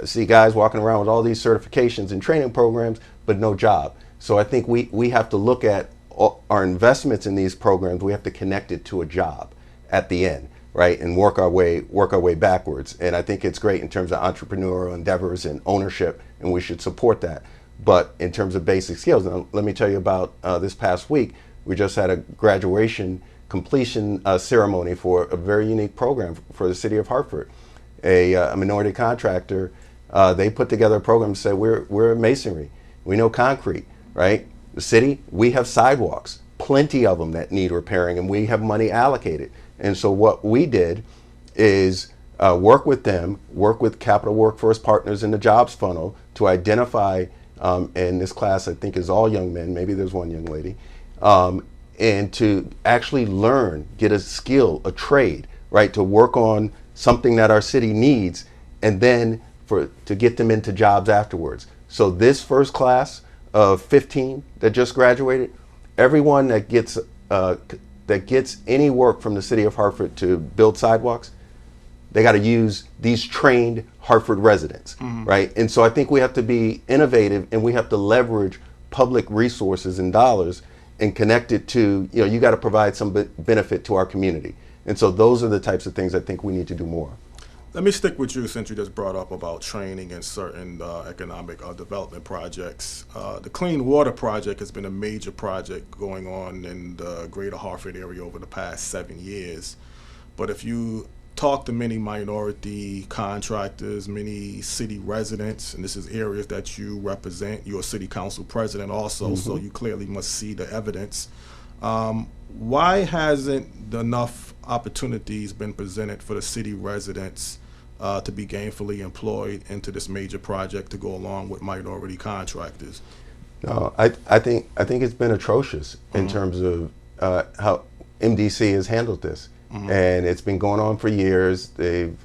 I see guys walking around with all these certifications and training programs, but no job. So I think we have to look at our investments in these programs, we have to connect it to a job at the end, right, and work our way backwards. And I think it's great in terms of entrepreneurial endeavors and ownership, and we should support that. But in terms of basic skills, now, let me tell you about this past week. We just had a graduation completion ceremony for a very unique program for the city of Hartford. A minority contractor, they put together a program and said, we're masonry, we know concrete, right? The city, we have sidewalks, plenty of them that need repairing, and we have money allocated. And so what we did is work with them, work with Capital Workforce Partners in the jobs funnel to identify, and this class I think is all young men, maybe there's one young lady, and to actually learn, get a skill, a trade, right, to work on something that our city needs, and then to get them into jobs afterwards. So this first class of 15 that just graduated, everyone that gets any work from the city of Hartford to build sidewalks, they got to use these trained Hartford residents, right? And so I think we have to be innovative, and we have to leverage public resources and dollars and connect it to, you got to provide some benefit to our community. And so those are the types of things I think we need to do more. Let me stick with you since you just brought up about training and certain economic development projects. The Clean Water Project has been a major project going on in the greater Hartford area over the past 7 years. But if you talk to many minority contractors, many city residents, and this is areas that you represent, you're a city council president also, so you clearly must see the evidence. Why hasn't enough opportunities been presented for the city residents to be gainfully employed into this major project to go along with minority contractors? No, I think it's been atrocious in terms of how MDC has handled this. And it's been going on for years. They've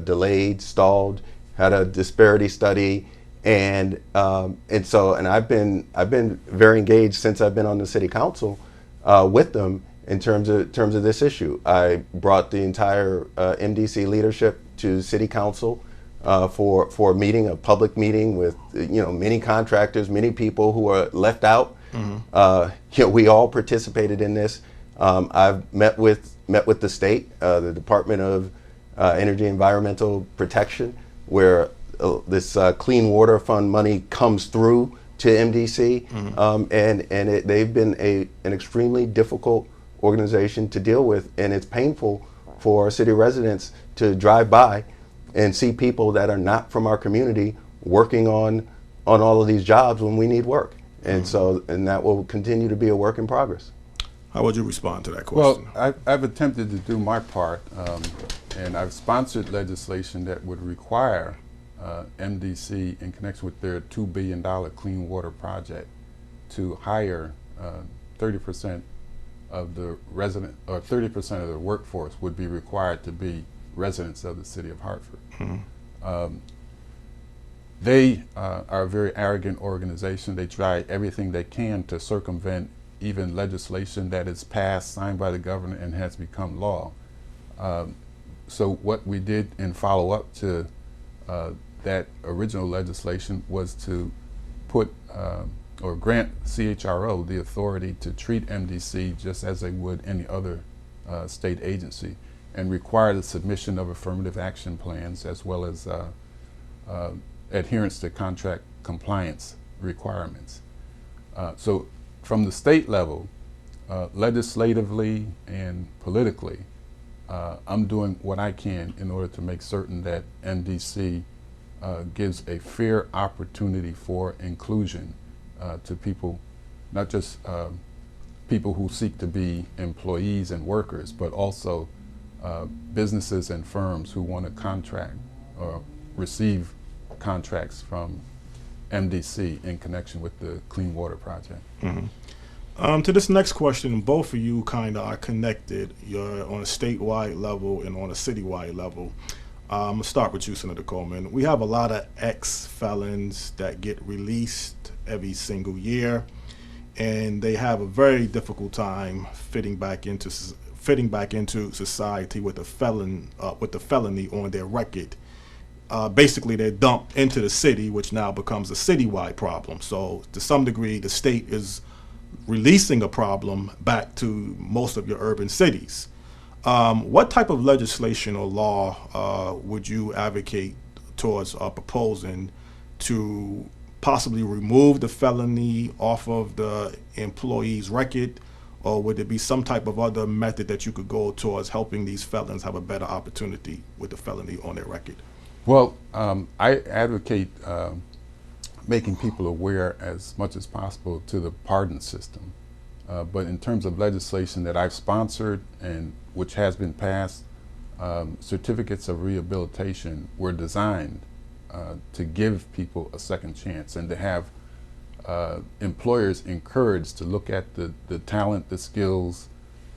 delayed, stalled, had a disparity study, and I've been very engaged since I've been on the city council with them in terms of this issue. I brought the entire MDC leadership to city council for a meeting, a public meeting with many contractors, many people who are left out. We all participated in this. I've met with the state, the Department of Energy and Environmental Protection, where this Clean Water Fund money comes through to MDC, and they've been an extremely difficult organization to deal with, and it's painful for city residents to drive by and see people that are not from our community working on all of these jobs when we need work, and that will continue to be a work in progress. How would you respond to that question? Well, I've attempted to do my part, and I've sponsored legislation that would require MDC, in connection with their $2 billion clean water project, to hire 30% of the resident, or 30% of the workforce would be required to be residents of the city of Hartford. They are a very arrogant organization. They try everything they can to circumvent even legislation that is passed, signed by the governor, and has become law. So what we did in follow-up to that original legislation was to put or grant CHRO the authority to treat MDC just as they would any other state agency, and require the submission of affirmative action plans as well as adherence to contract compliance requirements. So from the state level, legislatively and politically, I'm doing what I can in order to make certain that MDC gives a fair opportunity for inclusion to people, not just people who seek to be employees and workers, but also businesses and firms who want to contract or receive contracts from MDC in connection with the Clean Water Project. To this next question, both of you kind of are connected. You're on a statewide level and on a citywide level. I'm going to start with you, Senator Coleman. We have a lot of ex-felons that get released every single year, and they have a very difficult time fitting back into society with a felony on their record. Basically, they're dumped into the city, which now becomes a citywide problem. So to some degree, the state is releasing a problem back to most of your urban cities. What type of legislation or law would you advocate towards proposing to possibly remove the felony off of the employee's record, or would it be some type of other method that you could go towards helping these felons have a better opportunity with the felony on their record? Well, I advocate making people aware as much as possible to the pardon system. But in terms of legislation that I've sponsored and which has been passed, certificates of rehabilitation were designed to give people a second chance and to have employers encouraged to look at the talent, the skills,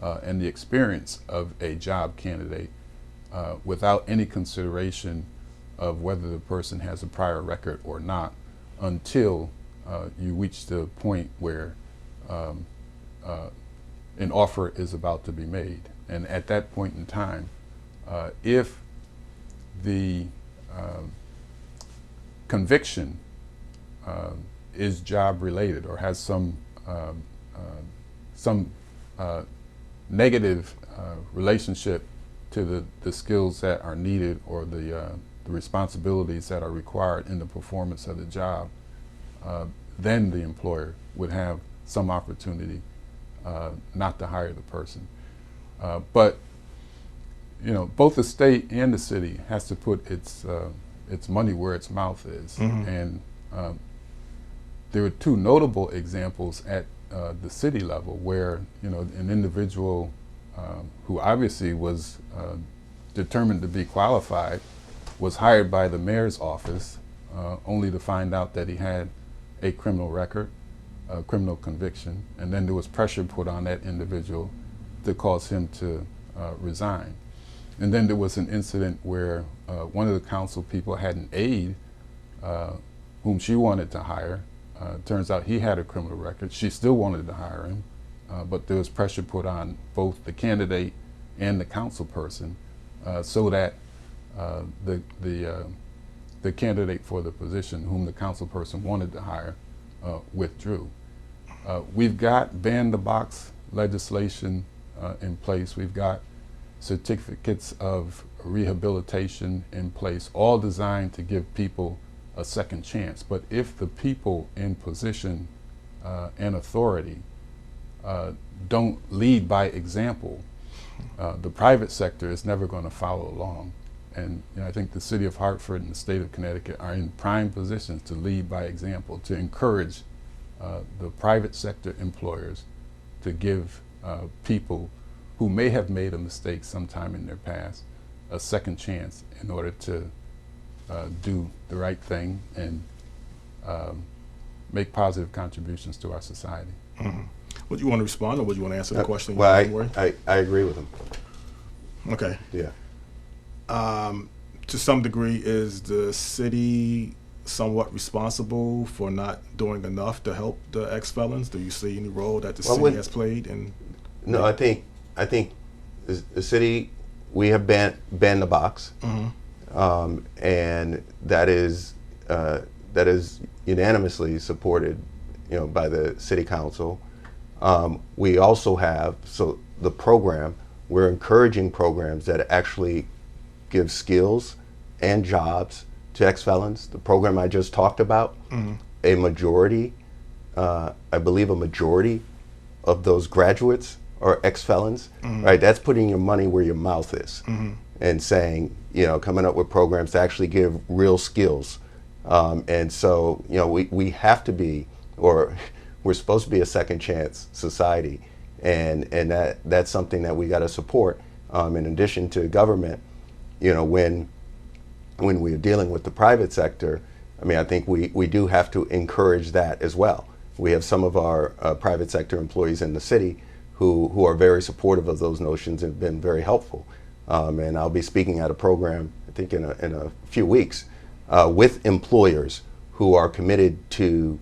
and the experience of a job candidate without any consideration of whether the person has a prior record or not, until you reach the point where an offer is about to be made. And at that point in time, if the conviction is job related or has some negative relationship to the skills that are needed or the responsibilities that are required in the performance of the job, then the employer would have some opportunity not to hire the person. But you know, both the state and the city has to put its money where its mouth is. Mm-hmm. And there were two notable examples at the city level where, you know, an individual who obviously was determined to be qualified was hired by the mayor's office only to find out that he had a criminal record, a criminal conviction, and then there was pressure put on that individual to cause him to resign. And then there was an incident where one of the council people had an aide whom she wanted to hire. Turns out he had a criminal record. She still wanted to hire him, but there was pressure put on both the candidate and the council person so that the candidate for the position whom the council person wanted to hire withdrew. We've got ban-the-box legislation in place. We've got certificates of rehabilitation in place, all designed to give people a second chance. But if the people in position and authority don't lead by example, the private sector is never going to follow along. And you know, I think the city of Hartford and the state of Connecticut are in prime positions to lead by example, to encourage the private sector employers to give people who may have made a mistake sometime in their past a second chance in order to do the right thing and make positive contributions to our society. Mm-hmm. Would you want to respond, or would you want to answer the question? Well, I agree with him. Okay. Yeah. To some degree, is the city somewhat responsible for not doing enough to help the ex-felons? Do you see any role that the city has played in? No, I think the city, we have banned the box, mm-hmm. And that is unanimously supported, you know, by the city council. We also have, so the program, we're encouraging programs that actually give skills and jobs to ex-felons. The program I just talked about, mm-hmm. a majority, I believe a majority of those graduates are ex-felons, mm-hmm. right? That's putting your money where your mouth is, mm-hmm. and saying, you know, coming up with programs to actually give real skills. And so, you know, we have to be, or we're supposed to be a second chance society. And that's something that we got to support. In addition to government, you know, when we're dealing with the private sector, I mean, I think we do have to encourage that as well. We have some of our private sector employees in the city who are very supportive of those notions and have been very helpful. And I'll be speaking at a program, I think in a few weeks, with employers who are committed to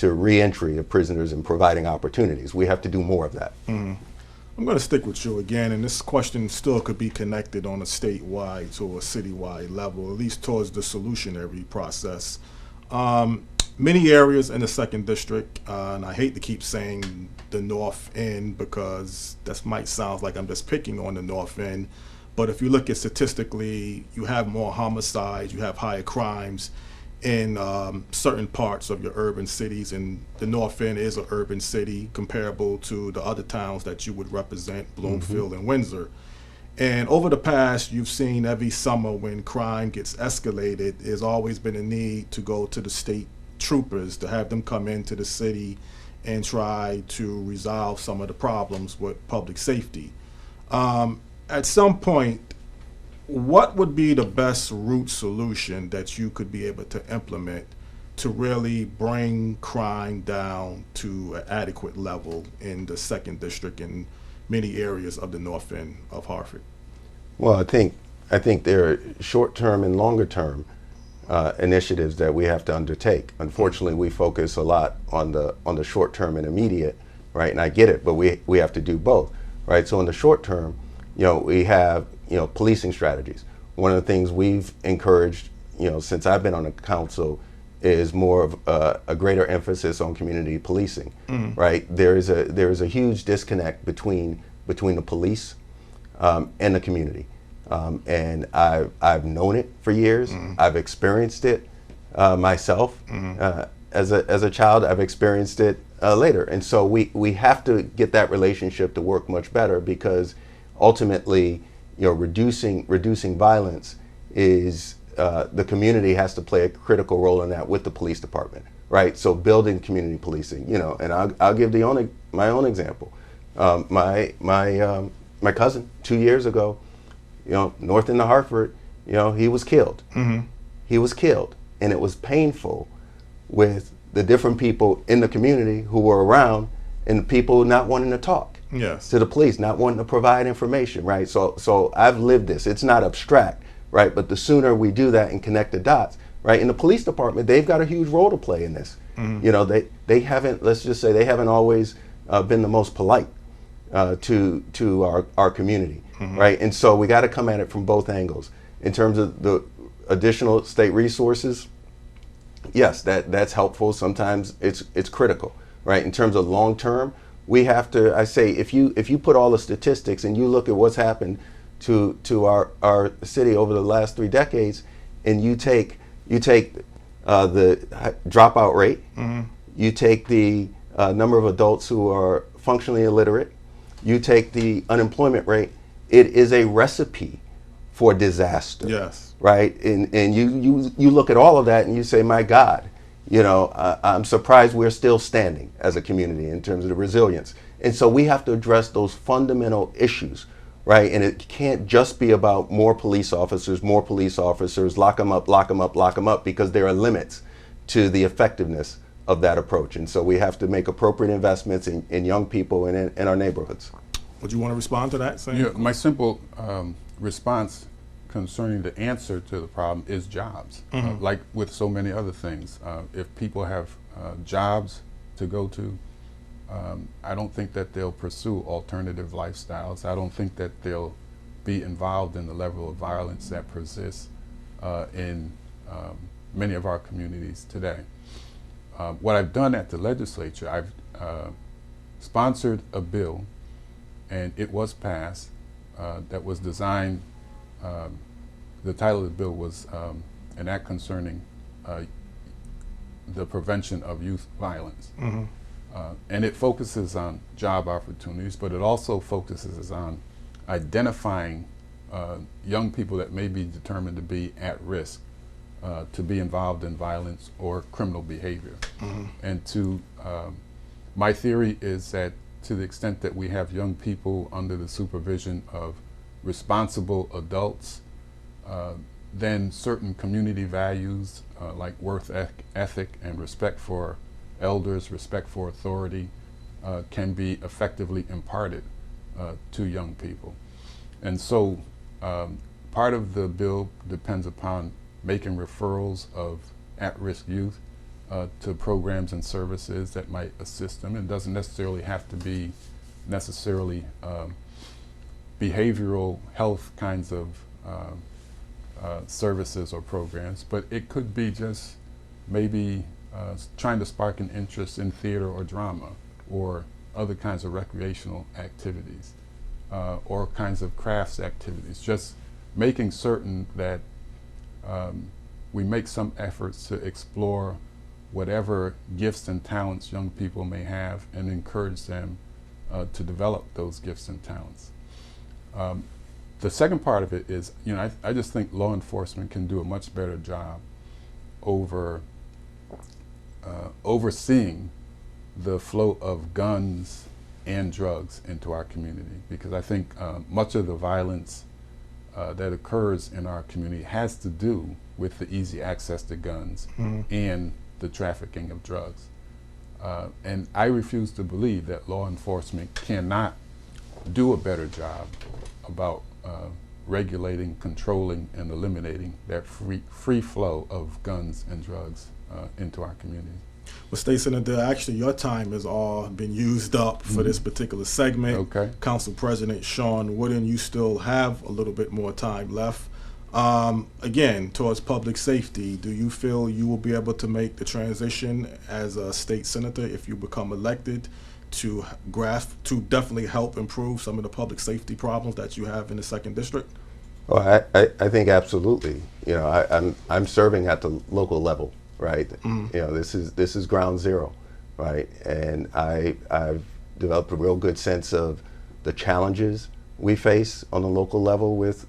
reentry of prisoners and providing opportunities. We have to do more of that. Mm-hmm. I'm going to stick with you again, and this question still could be connected on a statewide to a citywide level, at least towards the solutionary process. many areas in the second district, and I hate to keep saying the north end because that might sound like I'm just picking on the north end, but if you look at statistically, you have more homicides, you have higher crimes in certain parts of your urban cities, and the north end is an urban city comparable to the other towns that you would represent, Bloomfield and Windsor. And over the past, you've seen every summer when crime gets escalated, there's always been a need to go to the state troopers to have them come into the city and try to resolve some of the problems with public safety. At some point, what would be the best root solution that you could be able to implement to really bring crime down to an adequate level in the second district and many areas of the north end of Hartford? Well, I think there are short-term and longer-term initiatives that we have to undertake. Unfortunately, we focus a lot on the short-term and immediate, right? And I get it, but we have to do both, right? So in the short term, we have policing strategies. One of the things we've encouraged, since I've been on the council, is more of a greater emphasis on community policing, right? There is a huge disconnect between the police and the community, and I've known it for years. I've experienced it myself as a child. I've experienced it later, and so we have to get that relationship to work much better, because ultimately, reducing violence is the community has to play a critical role in that with the police department, right? So building community policing, and I'll give my own example. My cousin 2 years ago, north in the Hartford, he was killed. He was killed, and it was painful with the different people in the community who were around and the people not wanting to talk. Yes. To the police, not wanting to provide information, right? So I've lived this. It's not abstract, right? But the sooner we do that and connect the dots, right? In the police department, they've got a huge role to play in this. They haven't, let's just say, they haven't always been the most polite to our community, right? And so we got to come at it from both angles. In terms of the additional state resources, yes, that's helpful. Sometimes it's critical, right? In terms of long term, we have to, I say, if you put all the statistics and you look at what's happened to our city over the last 3 decades, and you take the dropout rate, you take the number of adults who are functionally illiterate, you take the unemployment rate, it is a recipe for disaster. Yes. Right? And you look at all of that and you say, my God, I'm surprised we're still standing as a community in terms of the resilience. And so we have to address those fundamental issues, right? And it can't just be about more police officers, lock them up, because there are limits to the effectiveness of that approach. And so we have to make appropriate investments in young people and in our neighborhoods. Would you want to respond to that? Yeah, my simple response concerning the answer to the problem is jobs. Like with so many other things, if people have jobs to go to, I don't think that they'll pursue alternative lifestyles. I don't think that they'll be involved in the level of violence that persists in many of our communities today. What I've done at the legislature, I've sponsored a bill, and it was passed, that was designed, the title of the bill was an act concerning the prevention of youth violence. And it focuses on job opportunities, but it also focuses on identifying young people that may be determined to be at risk to be involved in violence or criminal behavior. And my theory is that to the extent that we have young people under the supervision of responsible adults, then certain community values like work ethic and respect for elders, respect for authority, can be effectively imparted to young people. And so part of the bill depends upon making referrals of at-risk youth to programs and services that might assist them. It doesn't necessarily have to be behavioral health kinds of services or programs, but it could be just maybe trying to spark an interest in theater or drama or other kinds of recreational activities or kinds of crafts activities. Just making certain that we make some efforts to explore whatever gifts and talents young people may have and encourage them to develop those gifts and talents. The second part of it is, I just think law enforcement can do a much better job over overseeing the flow of guns and drugs into our community, because I think much of the violence that occurs in our community has to do with the easy access to guns and the trafficking of drugs. And I refuse to believe that law enforcement cannot do a better job about regulating, controlling, and eliminating that free flow of guns and drugs into our community. Well, State Senator, actually your time has all been used up for this particular segment. Okay. Council President Shawn Wooden, you still have a little bit more time left. Again, towards public safety, do you feel you will be able to make the transition as a state senator if you become elected to definitely help improve some of the public safety problems that you have in the 2nd District? Well, I think absolutely. I'm serving at the local level, right? This is ground zero, right? And I've developed a real good sense of the challenges we face on the local level with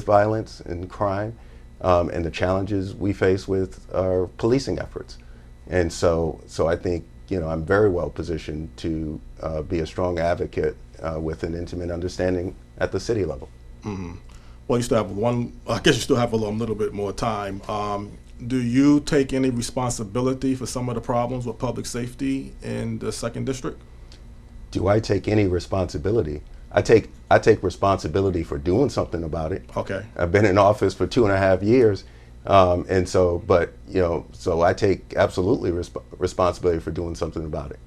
violence and crime, and the challenges we face with our policing efforts. And so I think I'm very well positioned to be a strong advocate with an intimate understanding at the city level. Well, you still have I guess you still have a little bit more time. Do you take any responsibility for some of the problems with public safety in the 2nd District? Do I take any responsibility? I take responsibility for doing something about it. Okay. I've been in office for 2.5 years, and so I take absolutely responsibility for doing something about it.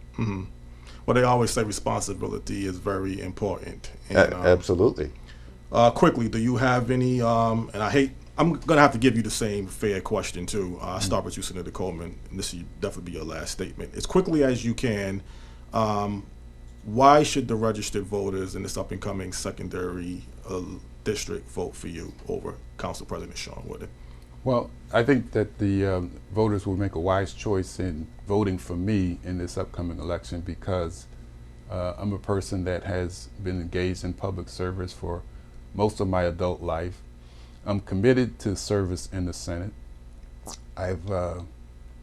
Well, they always say responsibility is very important. And, absolutely. Quickly, do you have any? And I'm gonna have to give you the same fair question too. I'll start with you, Senator Coleman, and this will definitely be your last statement. As quickly as you can. Why should the registered voters in this up-and-coming secondary district vote for you over Council President Shawn Wooden? Well, I think that the voters will make a wise choice in voting for me in this upcoming election because I'm a person that has been engaged in public service for most of my adult life. I'm committed to service in the Senate. I've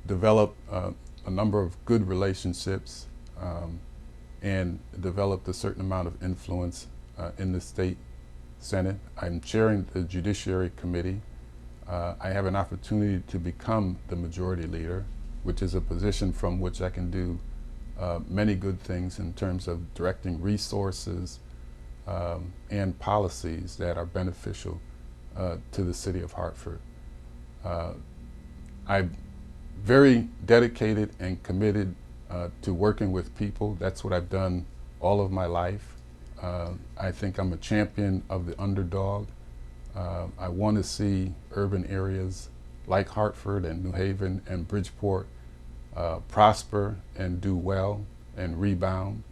developed a number of good relationships and developed a certain amount of influence in the state Senate. I'm chairing the Judiciary Committee. I have an opportunity to become the majority leader, which is a position from which I can do many good things in terms of directing resources and policies that are beneficial to the city of Hartford. I'm very dedicated and committed to working with people. That's what I've done all of my life. I think I'm a champion of the underdog. I want to see urban areas like Hartford and New Haven and Bridgeport prosper and do well and rebound.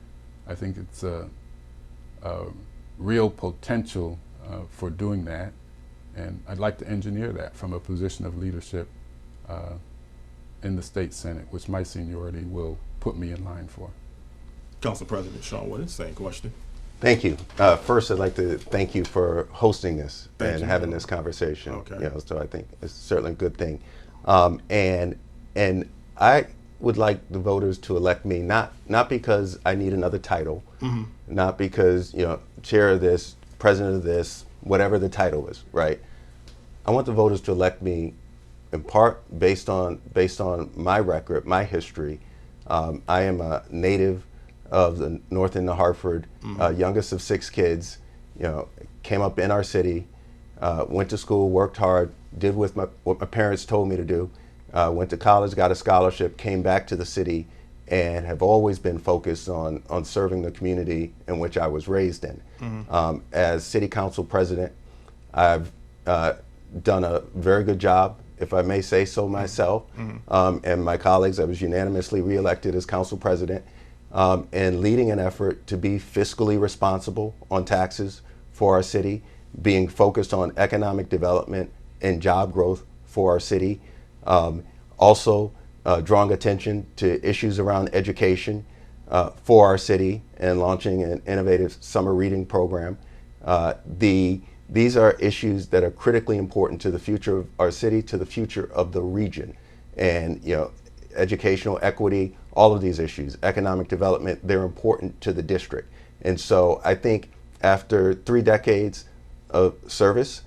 I think it's a real potential for doing that, and I'd like to engineer that from a position of leadership in the state Senate, which my seniority will put me in line for. Council President Shawn Wooden, same question. Thank you. First, I'd like to thank you for hosting this and having this conversation. Okay. So I think it's certainly a good thing. And I would like the voters to elect me not because I need another title, not because chair of this, president of this, whatever the title is, right? I want the voters to elect me in part based on my record, my history. I am a native of the north end of Hartford, youngest of 6 kids. Came up in our city, went to school, worked hard, did what my parents told me to do. Went to college, got a scholarship, came back to the city, and have always been focused on serving the community in which I was raised in. As city council president, I've done a very good job if I may say so myself, and my colleagues. I was unanimously reelected as council president, and leading an effort to be fiscally responsible on taxes for our city, being focused on economic development and job growth for our city. Also drawing attention to issues around education for our city and launching an innovative summer reading program. These are issues that are critically important to the future of our city, to the future of the region. And educational equity, all of these issues, economic development, they're important to the district. And so I think after 3 decades of service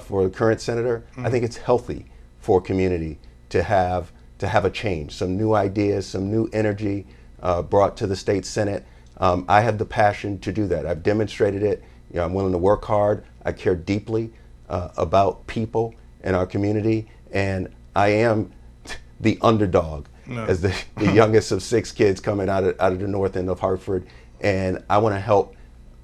for the current senator, I think it's healthy for community to have a change, some new ideas, some new energy brought to the state Senate. I have the passion to do that. I've demonstrated it. I'm willing to work hard. I care deeply about people in our community, and I am the underdog as the youngest of 6 kids coming out of the north end of Hartford, and I want to help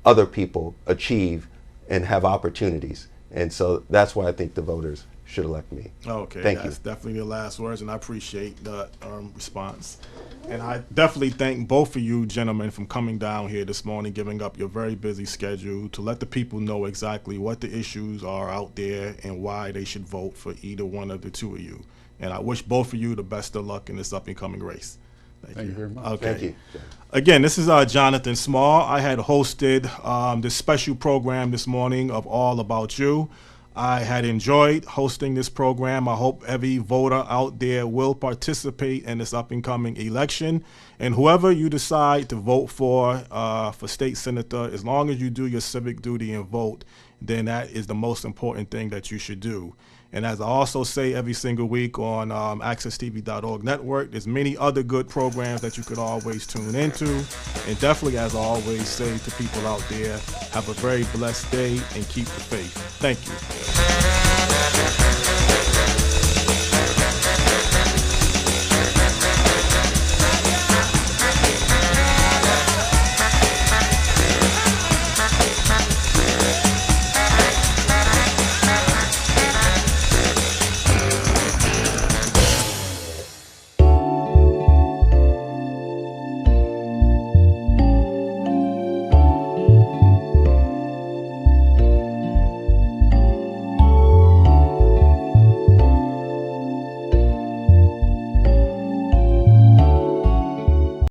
other people achieve and have opportunities. And so that's why I think the voters should elect me. Okay, Thank that's you. definitely your last words, and I appreciate the response. And I definitely thank both of you gentlemen for coming down here this morning, giving up your very busy schedule to let the people know exactly what the issues are out there and why they should vote for either one of the two of you. And I wish both of you the best of luck in this up-and-coming race. Thank you very much. Okay. Thank you. Again, this is Jonathan Small. I had hosted this special program this morning of All About You. I had enjoyed hosting this program. I hope every voter out there will participate in this up-and-coming election. And whoever you decide to vote for state senator, as long as you do your civic duty and vote, then that is the most important thing that you should do. And as I also say every single week on accesstv.org network, there's many other good programs that you could always tune into. And definitely, as I always say to people out there, have a very blessed day and keep the faith. Thank you.